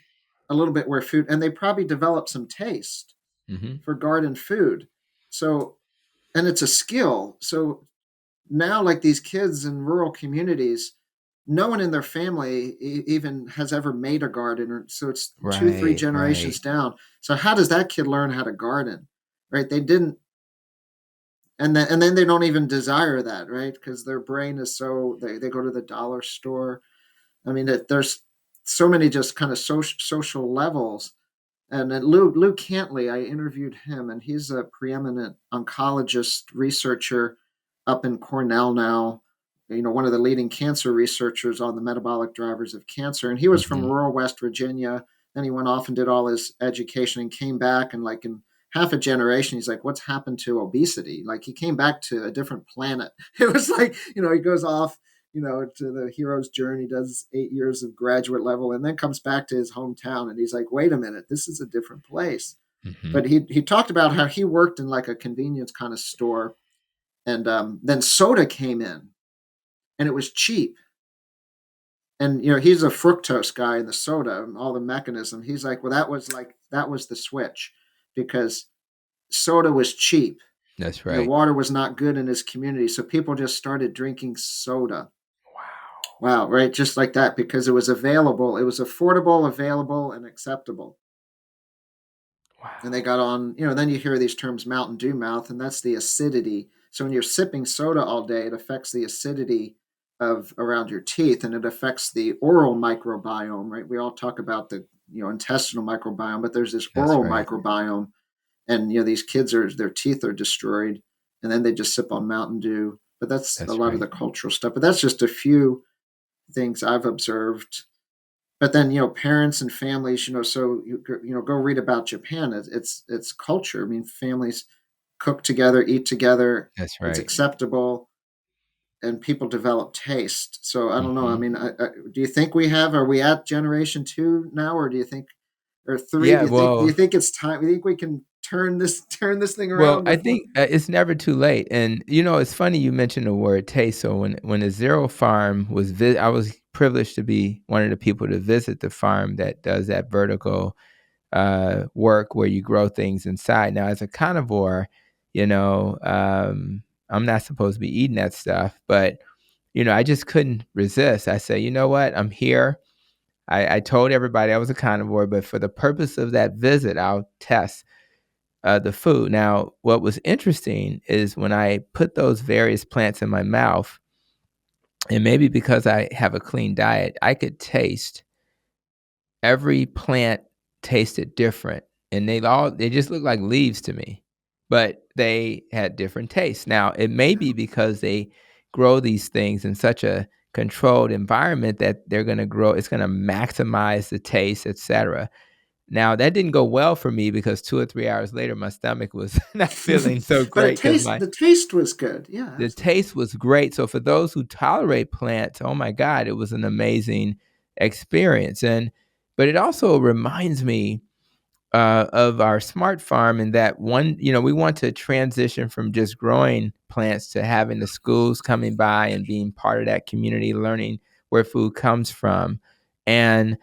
a little bit where food, and they probably develop some taste Mhm. for garden food. So, and it's a skill. So now, like these kids in rural communities, no one in their family even has ever made a garden, or so it's two, three Right, generations right. down. So how does that kid learn how to garden? Right? They didn't, and then they don't even desire that, right? Because their brain is so they go to the dollar store. I mean, there's so many just kind of social levels. And then Lou Cantley, I interviewed him, and he's a preeminent oncologist researcher up in Cornell now. One of the leading cancer researchers on the metabolic drivers of cancer. And he was from Mhm. rural West Virginia. Then he went off and did all his education and came back. And like in half a generation, he's like, "What's happened to obesity?" Like he came back to a different planet. It was like, he goes off to the hero's journey, does 8 years of graduate level, and then comes back to his hometown. And he's like, wait a minute, this is a different place. Mhm. But he talked about how he worked in like a convenience kind of store. And then soda came in, and it was cheap. And, he's a fructose guy in the soda, and all the mechanism. He's like, well, that was the switch because soda was cheap That's and the right. water was not good in his community. So people just started drinking soda. Wow. Wow, right? Just like that, because it was available, it was affordable, available, and acceptable. And they Wow. got on, then you hear these terms Mountain Dew mouth, and that's the acidity. So when you're sipping soda all day, it affects the acidity of around your teeth, and it affects the oral microbiome, right? We all talk about the intestinal microbiome, but there's this That's oral right. microbiome, and these kids their teeth are destroyed, and then they just sip on Mountain Dew. But that's a That's lot of right. the cultural stuff. But that's just a few things I've observed. But then parents and families, so go read about Japan. It's culture. I mean, families cook together, eat together. That's It's right. acceptable, and people develop taste. So I don't know. I Mhm. mean, do you think we have? Are we at generation 2 now, or do you think, or three? Yeah, Do you think? Do you well think it's time? Do you think we can turn this thing well, around I before? think, it's never too late, and, it's funny you mentioned the word taste. So when the Zero Farm was I was privileged to be one of the people to visit the farm that does that vertical, work where you grow things inside. Now as a carnivore, I'm not supposed to be eating that stuff, but, I just couldn't resist. I said, "You know what? I'm here." I told everybody I was a carnivore, but for the purpose of that visit, I'll test the food. Now, what was interesting is when I put those various plants in my mouth, and maybe because I have a clean diet, I could taste every plant tasted different, and they just look like leaves to me. but they had different tastes. Now, it may be because they grow these things in such a controlled environment that they're going to grow, it's going to maximize the taste, etc. Now, that didn't go well for me because 2 or 3 hours later, my stomach was not feeling so But great because the taste was good. Yeah, the absolutely. taste was great. So for those who tolerate plants, oh my God, it was an amazing experience. But it also reminds me of our smart farm, and that one, we want to transition from just growing plants to having the schools coming by and being part of that community, learning where food comes from. And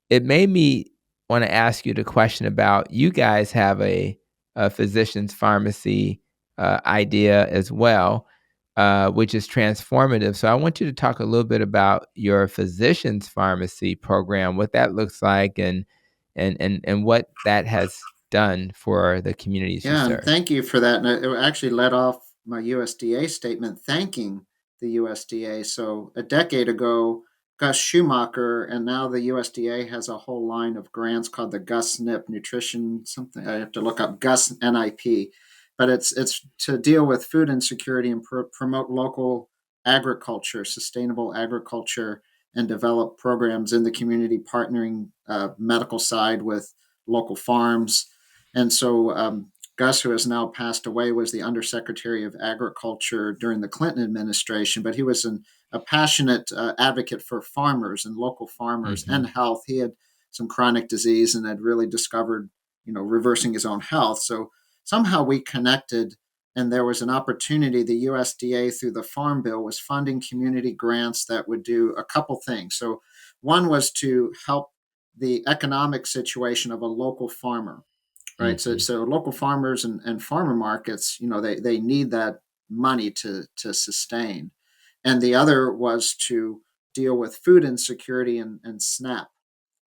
it made me want to ask you the question about, you guys have a physician's pharmacy idea as well, which is transformative. So I want you to talk a little bit about your physician's pharmacy program, what that looks like, and what that has done for the communities you Yeah, and serve. thank you for that. And it actually led off my USDA statement thanking the USDA. So a decade ago, Gus Schumacher, and now the USDA has a whole line of grants called the Gus NIP Nutrition something. I have to look up Gus NIP, but it's to deal with food insecurity and promote local agriculture, sustainable agriculture, and develop programs in the community, partnering medical side with local farms. And so Gus, who has now passed away, was the Undersecretary of Agriculture during the Clinton administration, but he was a passionate advocate for farmers and local farmers Mm-hmm. and health. He had some chronic disease and had really discovered, reversing his own health. So somehow we connected, and there was an opportunity. The USDA, through the Farm Bill, was funding community grants that would do a couple things. So one was to help the economic situation of a local farmer, right? So, Mm-hmm. so local farmers and farmer markets, they need that money to sustain. And the other was to deal with food insecurity and SNAP.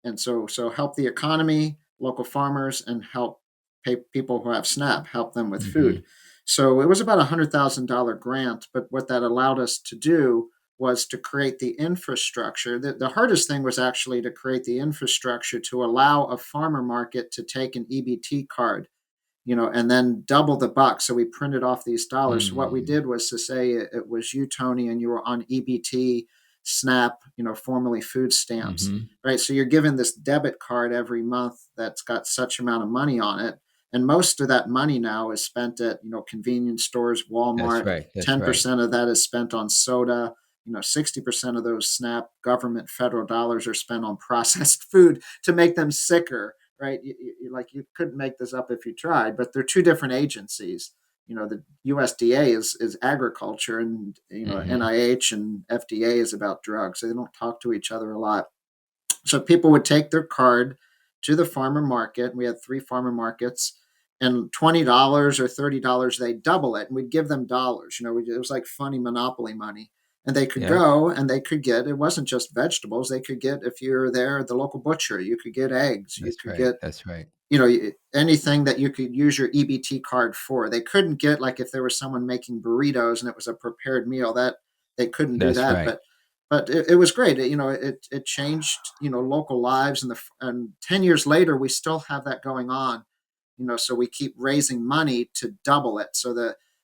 And so help the economy, local farmers, and help pay people who have SNAP, help them with Mm-hmm. food. So it was about $100,000 grant, but what that allowed us to do was to create the infrastructure. The hardest thing was actually to create the infrastructure to allow a farmer market to take an EBT card, and then double the buck. So we printed off these dollars. So what we Mm-hmm. did was to say it was you, Tony, and you were on EBT, SNAP, formerly food stamps, Mm-hmm. right? So you're given this debit card every month that's got such amount of money on it. And most of that money now is spent at, convenience stores, That's Walmart. right. That's right. 10% of that is spent on soda. 60% of those SNAP government federal dollars are spent on processed food to make them sicker, right? You couldn't make this up if you tried, but they're two different agencies. The USDA is agriculture, and Mm-hmm. NIH and FDA is about drugs. So they don't talk to each other a lot. So people would take their card to the farmer market. We had 3 farmer markets, and $20 or $30, they double it, and we'd give them dollars. It was like funny Monopoly money. And they could Yep. go and they could get, it wasn't just vegetables. They could get, if you're there at the local butcher, you could get eggs. You That's could right. get, That's right. anything that you could use your EBT card for. They couldn't get, like, if there was someone making burritos and it was a prepared meal, that they couldn't do That's that. right. But it was great. It changed, local lives, and 10 years later we still have that going on. So we keep raising money to double it.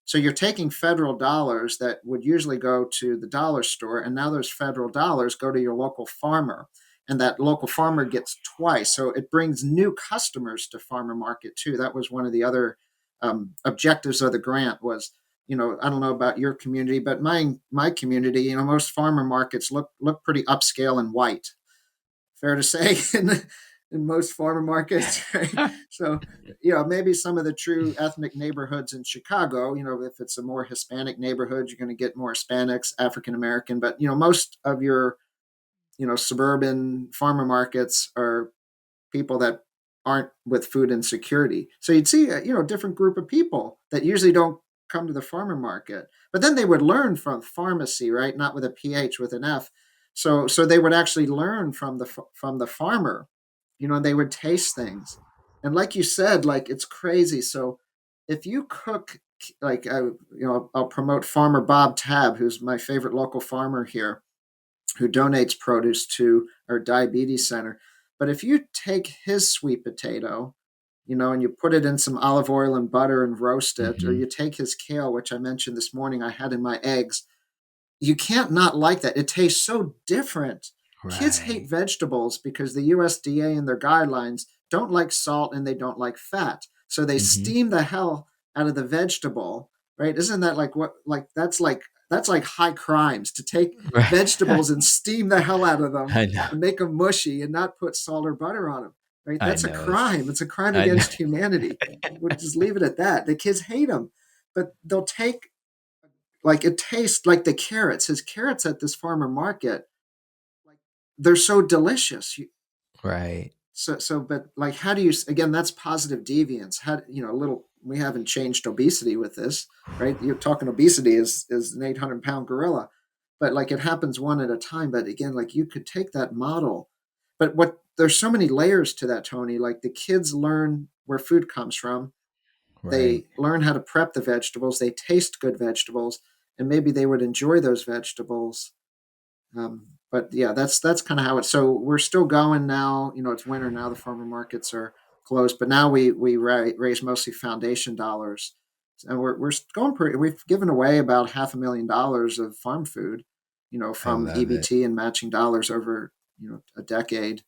So you're taking federal dollars that would usually go to the dollar store, and now those federal dollars go to your local farmer, and that local farmer gets twice. So it brings new customers to farmer market too. That was one of the other objectives of the grant. Was, I don't know about your community, but my community, most farmer markets look pretty upscale and white. Fair to say, in most farmer markets, right? So, maybe some of the true ethnic neighborhoods in Chicago, if it's a more Hispanic neighborhood, you're going to get more Hispanics, African American. But, most of your, suburban farmer markets are people that aren't with food insecurity. So you'd see a different group of people that usually don't come to the farmer market, but then they would learn from pharmacy, right? Not with a PH, with an F. So they would actually learn from the farmer. They would taste things, and like you said, like, it's crazy. So if you cook, like, I'll promote Farmer Bob Tab, who's my favorite local farmer here, who donates produce to our diabetes center. But if you take his sweet potato, and you put it in some olive oil and butter and roast it, or Mm-hmm. you take his kale, which I mentioned this morning I had in my eggs. You can't not like that. It tastes so different. Kids hate Right. vegetables because the USDA and their guidelines don't like salt and they don't like fat. So they Mm-hmm. steam the hell out of the vegetable, right? Isn't that like high crimes to take Right. vegetables and steam the hell out of them I know. and make them mushy and not put salt or butter on them, right? I That's a know. crime. It's a crime I know. against humanity. We'll just leave it at that. The kids hate them, but they'll take, like, it tastes like the carrots. His carrots at this farmer market, like, they're so delicious. Right. But like, how do you, again, that's positive deviance. How, a little, we haven't changed obesity with this, right? You're talking obesity is an 800-pound gorilla, but like, it happens one at a time. But again, like, you could take that model, but there's so many layers to that, Tony. Like, the kids learn where food comes from. Right. They learn how to prep the vegetables. They taste good vegetables, and maybe they would enjoy those vegetables. But yeah, that's kind of how it's. So we're still going now. It's winter now. The farmer markets are closed, but now we raise mostly foundation dollars, and we're going pretty. We've given away about $500,000 of farm food, I from love it. EBT and matching dollars over a decade.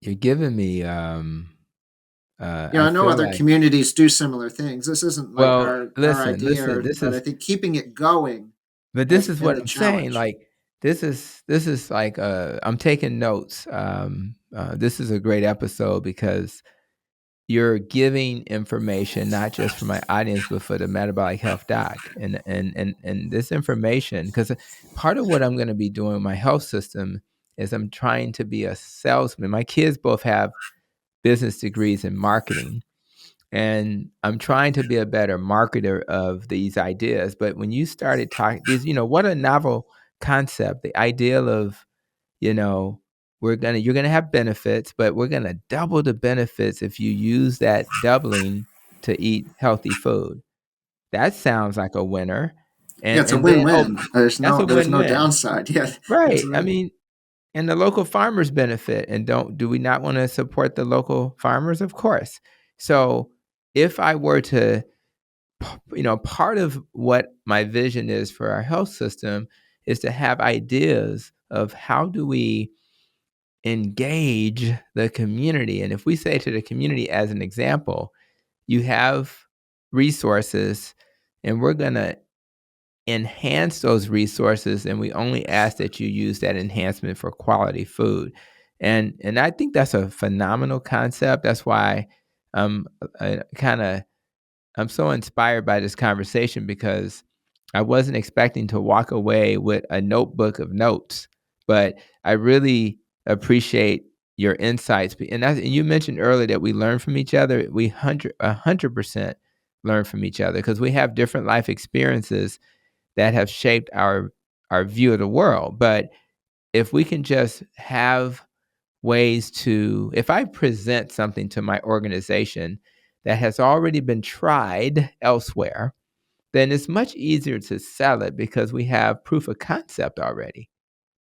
You're giving me I I know feel other like, communities do similar things. This isn't like well, our listen, idea, this but I is, think keeping it going but this has is been what the I'm saying. challenge. Like, this is like, I'm taking notes. This is a great episode because you're giving information not just for my audience, but for the metabolic health doc. And this information, because part of what I'm going to be doing with my health system is I'm trying to be a salesman. My kids both have business degrees in marketing, and I'm trying to be a better marketer of these ideas. But when you started talking these, what a novel concept, the ideal of, you know, you're gonna have benefits, but we're gonna double the benefits if you use that doubling to eat healthy food. That sounds like a winner. Yeah, And it's a then, oh, win-win. that's a There's no win-win. downside. Yeah, Right. I absolutely. mean, and the local farmers benefit, and do we not want to support the local farmers? Of course. So if I were to, part of what my vision is for our health system is to have ideas of how do we engage the community. And if we say to the community, as an example, you have resources and we're going to enhance those resources, and we only ask that you use that enhancement for quality food. And I think that's a phenomenal concept. That's why um kind of I'm so inspired by this conversation, because I wasn't expecting to walk away with a notebook of notes, but I really appreciate your insights. And you mentioned earlier that we learn from each other. We 100% learn from each other because we have different life experiences that have shaped our view of the world. But if we can just have ways to, if I present something to my organization that has already been tried elsewhere, then it's much easier to sell it because we have proof of concept already.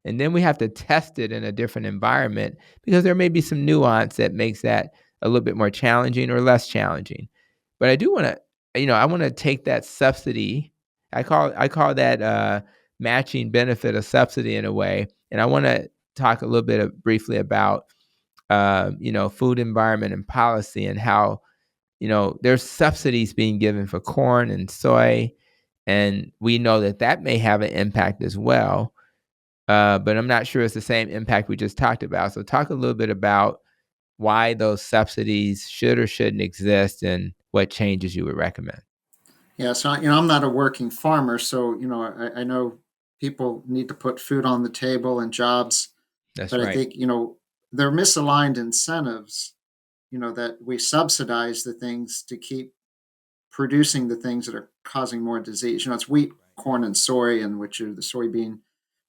And then we have to test it in a different environment because there may be some nuance that makes that a little bit more challenging or less challenging. But I do want to, I want to take that subsidy. I call that matching benefit a subsidy in a way, and I want to talk a little bit briefly about food environment and policy, and how there's subsidies being given for corn and soy, and we know that that may have an impact as well. But I'm not sure it's the same impact we just talked about. So talk a little bit about why those subsidies should or shouldn't exist and what changes you would recommend. Yeah, so I'm not a working farmer, so I know people need to put food on the table and jobs, That's but I right. think they're misaligned incentives. That we subsidize the things to keep producing the things that are causing more disease. It's wheat, corn, and soy, and which are the soybean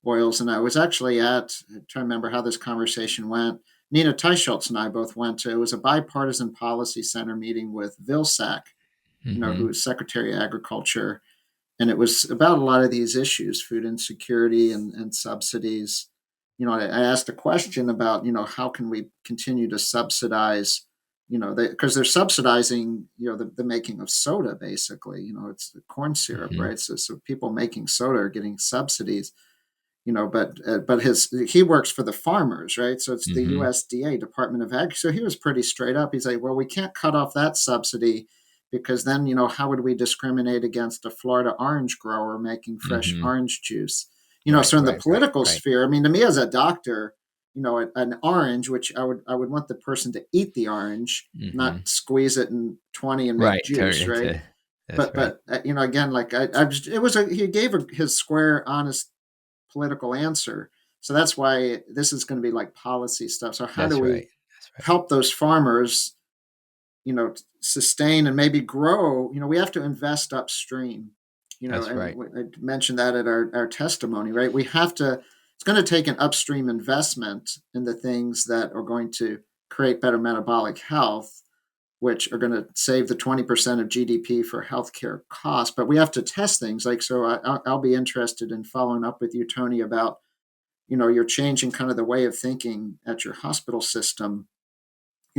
oils. And I was actually I'm trying to remember how this conversation went. Nina Teicholz and I both went to, it was a bipartisan policy center meeting with Vilsack, who Mm-hmm. is Secretary of Agriculture. And it was about a lot of these issues, food insecurity and subsidies. I asked a question about, how can we continue to subsidize because they're subsidizing, the making of soda, basically. It's the corn syrup, Mhm. right? So people making soda are getting subsidies, but he works for the farmers, right? So it's the Mhm. USDA, Department of Ag. So he was pretty straight up. He's like, well, we can't cut off that subsidy because then, how would we discriminate against a Florida orange grower making fresh Mhm. orange juice? Right, So in the right, right, political right. sphere, I mean, to me as a doctor, an orange, which I would want the person to eat the orange, not Mhm. squeeze it in 20 and make Right, turn juice, right? into that's right. But again, like he gave his square, honest political answer. So that's why this is going to be like policy stuff. So how do That's right. we That's right. help those farmers, sustain and maybe grow? We have to invest upstream, That's and right. I mentioned that at our testimony, right? It's going to take an upstream investment in the things that are going to create better metabolic health, which are going to save the 20% of GDP for healthcare costs. But we have to test things like, so I'll be interested in following up with you, Tony, about, you're changing kind of the way of thinking at your hospital system.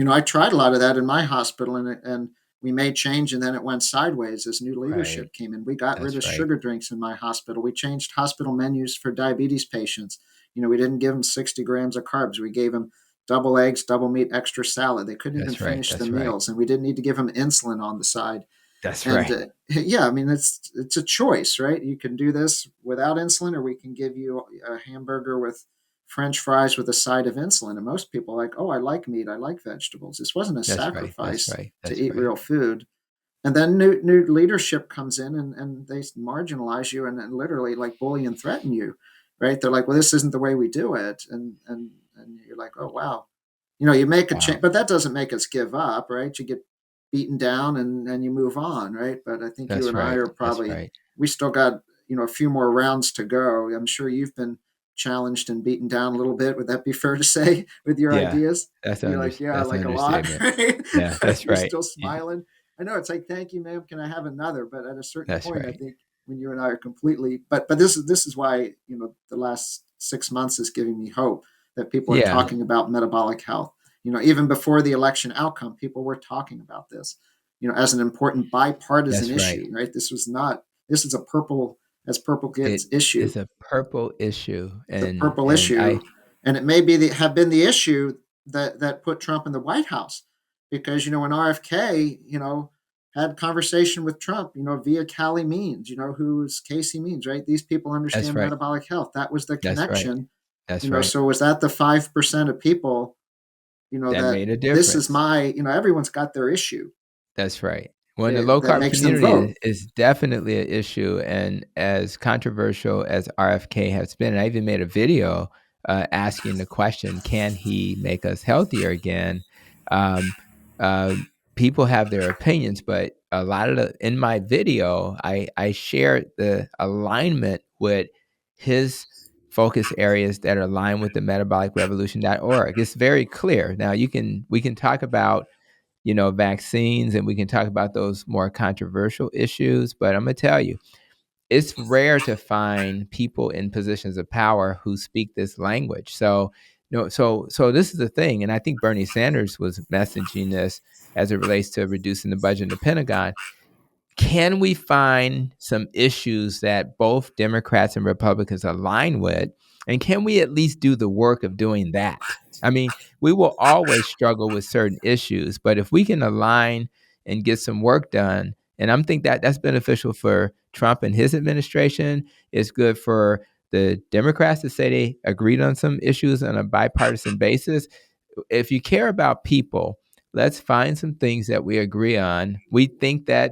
I tried a lot of that in my hospital, and we made change, and then it went sideways as new Right. leadership came in. We got rid of That's right. sugar drinks in my hospital. We changed hospital menus for diabetes patients. We didn't give them 60 grams of carbs. We gave them double eggs, double meat, extra salad. They couldn't even That's right. finish the That's right. meals, and we didn't need to give them insulin on the side. That's And right. yeah, I mean, it's a choice, right? You can do this without insulin, or we can give you a hamburger with French fries with a side of insulin. And most people are like, oh, I like meat, I like vegetables. This wasn't a That's right. That's sacrifice right. to That's eat right. real food. And then new leadership comes in, and they marginalize you, and literally like bully and threaten you, right? They're like, well, this isn't the way we do it, and you're like, oh wow, you make a change, Wow. but that doesn't make us give up, right? You get beaten down, and you move on, right? But I think you That's and I right. are That's probably, right. we still got, a few more rounds to go. I'm sure you've been challenged and beaten down a little bit. Would that be fair to say with your Yeah. ideas? You're like, yeah, That's an like a lot, understatement. right? Yeah, But that's you're right. still smiling. I know, it's like, thank you, ma'am. Can I have another? But at a certain That's point, I right. think when you and I are completely, but this is why, the last 6 months is giving me hope that people are Yeah, talking about metabolic health. Even before the election outcome, people were talking about this, as an important bipartisan that's right. issue, right? This is a purple, as purple It gets, issue. is a purple issue, It's a and purple and issue, I and it may have been the issue that put Trump in the White House, because when RFK, had conversation with Trump, via Cali Means, who's Casey Means, right? These people that's understand right. metabolic health. That was the That's right. connection. That's right. So was that the 5% of people, That that made a this is difference. my, everyone's got their issue, That's right. When the low that carb makes them community vote. is definitely an issue, and as controversial as RFK has been, I even made a video asking the question, "Can he make us healthier again?" Um, People have their opinions, but a lot of in my video, I shared the alignment with his focus areas that are aligned with the metabolicrevolution.org. It's very clear. Now we can talk about vaccines, and we can talk about those more controversial issues. But I'm going to tell you, it's rare to find people in positions of power who speak this language. So, so this is the thing. And I think Bernie Sanders was messaging this as it relates to reducing the budget in the Pentagon. Can we find some issues that both Democrats and Republicans align with? And can we at least do the work of doing that? I mean, we will always struggle with certain issues, but if we can align and get some work done, and I'm think that that's beneficial for Trump and his administration, it's good for the Democrats to say they agreed on some issues on a bipartisan basis. If you care about people, let's find some things that we agree on. We think that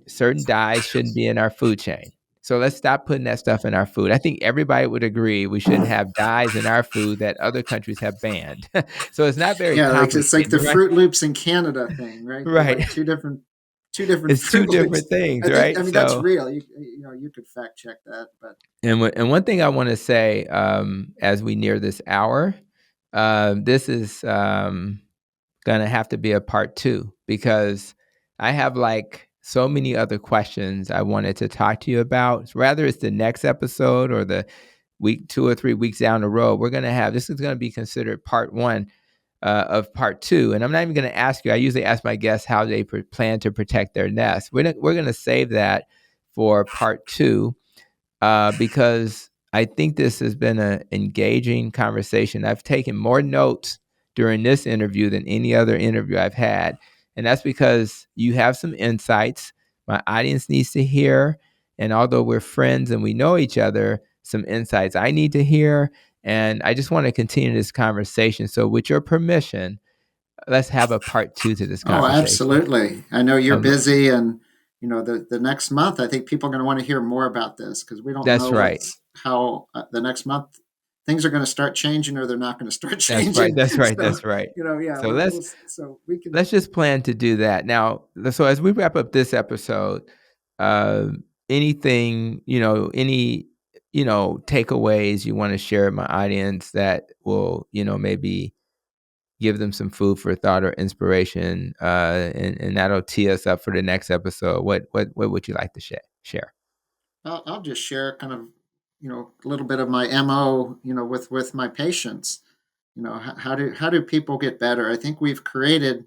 certain dyes shouldn't be in our food chain. So let's stop putting that stuff in our food. I think everybody would agree we shouldn't have dyes in our food that other countries have banned. So it's not very Yeah, like it's like complicated, the right? Fruit Loops in Canada thing, right? They're Right. like two different It's two Fruit Loops. different things, I think, right? I mean, that's So, real. You could fact check that, but and one thing I want to say as we near this hour, this is gonna have to be a part two because I have like so many other questions I wanted to talk to you about. Rather, it's the next episode or the week 2 or 3 weeks down the road. We're gonna have this is gonna be considered part one of part 2. And I'm not even going to ask you. I usually ask my guests how they plan to protect their nest. We're going to save that for part 2 because I think this has been an engaging conversation. I've taken more notes during this interview than any other interview I've had. And that's because you have some insights my audience needs to hear. And although we're friends and we know each other, some insights I need to hear. And I just want to continue this conversation. So with your permission, let's have a part 2 to this Oh, conversation. absolutely. I know you're Um, busy, and the next month, I think people are going to want to hear more about this because we don't that's know right. how the next month things are going to start changing, or they're not going to start That's right. changing. That's right. So, That's right. yeah, So let's so we can. let's just plan to do that now. So as we wrap up this episode, uh, anything, any, takeaways you want to share with my audience that will, maybe give them some food for thought or inspiration, and that'll tee us up for the next episode. What would you like to share? I'll just share kind of, a little bit of my MO, with my patients. How do people get better? I think we've created,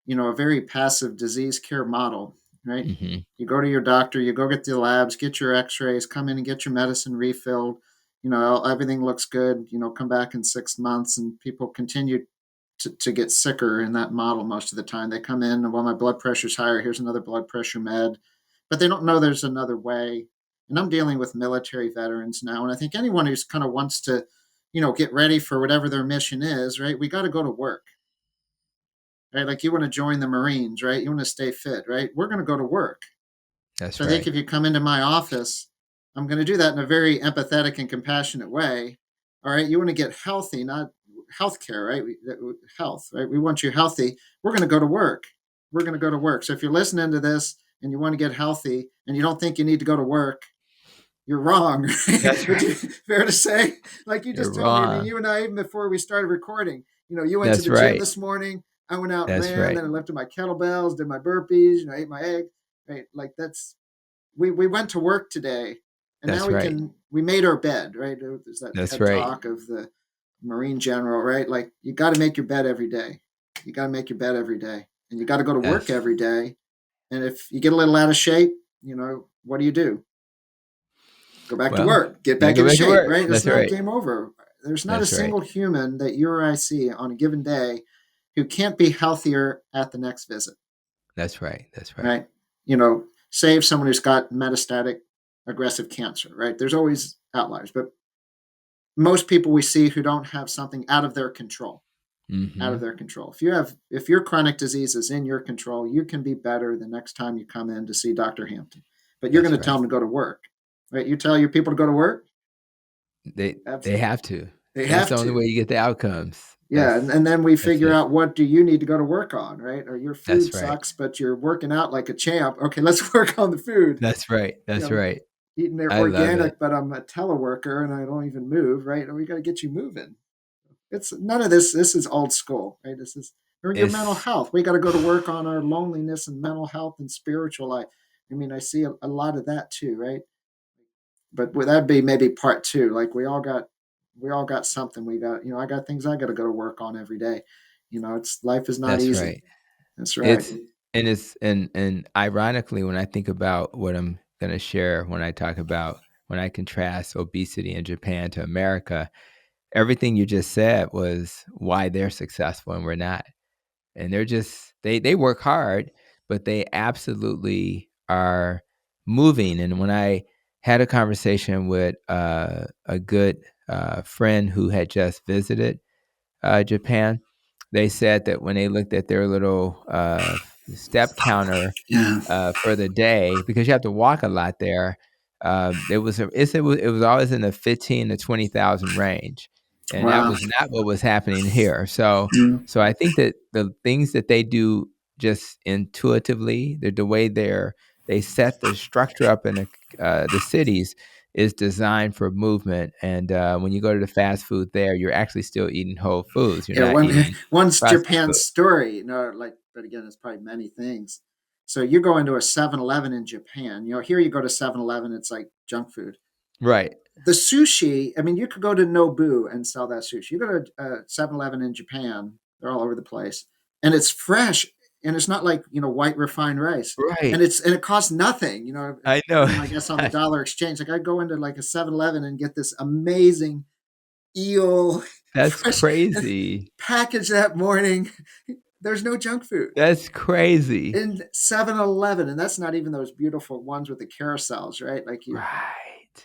a very passive disease care model, right? Mm-hmm. You go to your doctor, you go get the labs, get your X-rays, come in and get your medicine refilled. Everything looks good. Come back in 6 months, and people continue to get sicker in that model most of the time. They come in, and well, my blood pressure's higher. Here's another blood pressure med, but they don't know there's another way. And I'm dealing with military veterans now, and I think anyone who's kind of wants to, get ready for whatever their mission is, right? We got to go to work, right? Like you want to join the Marines, right? You want to stay fit, right? We're going to go to work. That's So I think right. if you come into my office, I'm going to do that in a very empathetic and compassionate way. All right, you want to get healthy, not healthcare, right? Health, right? We want you healthy. We're going to go to work. We're going to go to work. So if you're listening to this and you want to get healthy and you don't think you need to go to work, you're wrong. That's Would you right. fair to say? Like you You're just told me. I mean, wrong. you and I, even before we started recording, you went to That's the gym right. this morning. I went out and That's ran, right. then I lifted my kettlebells, did my burpees, ate my egg. Right, like that's we went to work today, and now That's right. we made our bed. Right, there's that That's TED right. talk of the Marine general. Right, like you got to make your bed every day. You got to make your bed every day, and you got to go to work That's every day. And if you get a little out of shape, what do? Go back to well. work, get Yeah, back go in back to shape, work. right? It's That's not right. game over. There's not a That's right. single human that you or I see on a given day who can't be healthier at the next visit, That's right. That's right. right? Save someone who's got metastatic aggressive cancer, right? There's always outliers, but most people we see who don't have something out of their control, out Mm-hmm. of their control. If your chronic disease is in your control, you can be better the next time you come in to see Dr. Hampton. But you're going That's to tell right. them to go to work, right? You tell your people to go to work. They Absolutely. have to. They That's the have only to. way you get the outcomes. Yeah, and then we That's figure it. out what do you need to go to work on, right? Or your food That's right. sucks, but you're working out like a champ. Okay, let's work on the food. That's right. You That's know, right. eating their I love it. organic, but I'm a teleworker and I don't even move, right? And we got to get you moving. It's none of this. This is old school, right? This is or your mental It's health. We got to go to work on our loneliness and mental health and spiritual life. I mean, I see a lot of that too, right? But would that be maybe part two? Like we all got something. We got I got things I got to go to work on every day. It's life is not that's easy. right. That's right. It's and ironically, when I think about what I'm going to share, when I contrast obesity in Japan to America, everything you just said was why they're successful and we're not. And they're just they work hard, but they absolutely are moving. And when I had a conversation with a good friend who had just visited Japan, they said that when they looked at their little step counter Yeah. for the day, because you have to walk a lot there, it was always in the 15 to 20,000 range, and that Wow. was not what was happening here. So Mm. so I think that the things that they do just intuitively, the way they set the structure up in the cities is designed for movement. And when you go to the fast food there, you're actually still eating whole foods. You're Yeah. not eating One's processed Japan's food. story. Like, but again, it's probably many things. So you go into a 7-Eleven in Japan. Here you go to 7-Eleven, it's like junk food. Right. The sushi, I mean, you could go to Nobu and sell that sushi. You go to 7-Eleven in Japan, They're all over the place, and it's fresh, and it's not like white refined rice, and Right. it costs nothing. I know. I guess on the dollar exchange, like I go into like a 7-Eleven and get this amazing eel That's fresh crazy. package that morning. There's no junk food That's crazy. in 7-Eleven, and that's not even those beautiful ones with the carousels, right? Like you Right.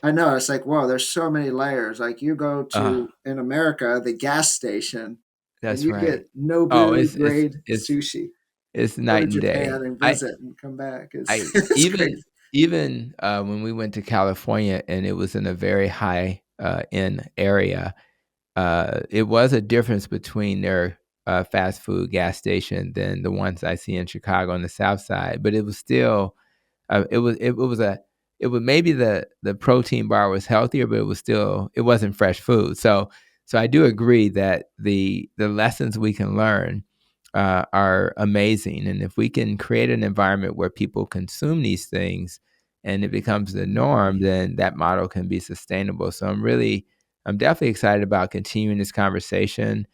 I know, it's like, whoa, there's so many layers. Like you go Uh, to in America, the gas station, and that's you right. get Oh, Nobu grade it's sushi. it's Go to night and day. Japan and I visit and come back. It's I it's even crazy. even when we went to California and it was in a very high end area, it was a difference between their fast food gas station than the ones I see in Chicago on the South Side, but it was still it was maybe the protein bar was healthier, but it wasn't fresh food. So I do agree that the lessons we can learn are amazing, and if we can create an environment where people consume these things and it becomes the norm, then that model can be sustainable. So I'm definitely excited about continuing this conversation.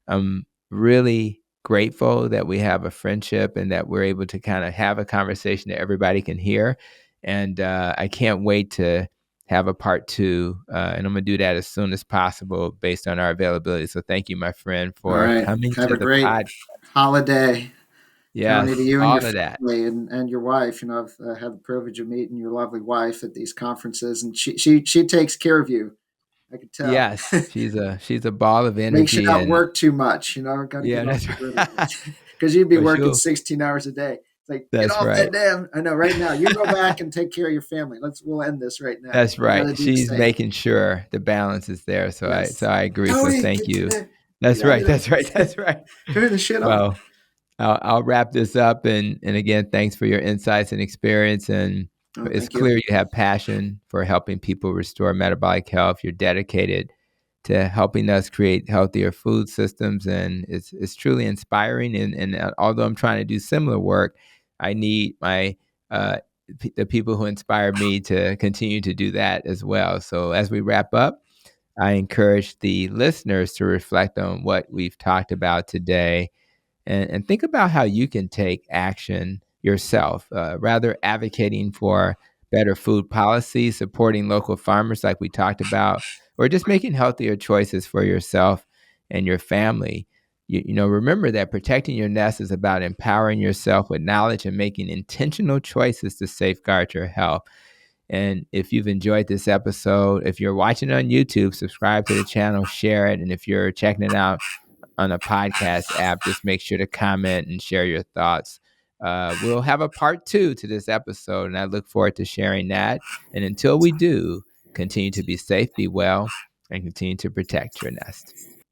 I'm really grateful that we have a friendship and that we're able to kind of have a conversation that everybody can hear. And I can't wait to have a part two. And I'm going to do that as soon as possible based on our availability. So thank you, my friend, All for right. coming Have to a the great pod. holiday, Tony, to Yes, you and your all of that. family and your wife. I've had the privilege of meeting your lovely wife at these conferences, and she takes care of you. I could tell. Yes, she's a ball of Makes you energy not and work too much. Got to yeah, get off that's the rhythm right. because you'd be Well, working she'll 16 hours a day. It's like, get that's off that right. damn. I know right now. You go back and take care of your family. We'll end this right now. That's You got to right. do the She's same. making sure the balance is there. So Yes. I agree. So Tony, thank you. get That's out of right. there. That's right. That's right. Turn the shit off. Well, I'll wrap this up and again, thanks for your insights and experience. And Oh, it's thank you. clear you have passion for helping people restore metabolic health. You're dedicated to helping us create healthier food systems, and it's truly inspiring. And although I'm trying to do similar work, I need uh, the people who inspire me to continue to do that as well. So as we wrap up, I encourage the listeners to reflect on what we've talked about today and think about how you can take action yourself, rather advocating for better food policy, supporting local farmers like we talked about, or just making healthier choices for yourself and your family. Remember that protecting your nest is about empowering yourself with knowledge and making intentional choices to safeguard your health. And if you've enjoyed this episode, if you're watching on YouTube, subscribe to the channel, share it. And if you're checking it out on a podcast app, just make sure to comment and share your thoughts. We'll have a part two to this episode, and I look forward to sharing that. And until we do, continue to be safe, be well, and continue to protect your nest.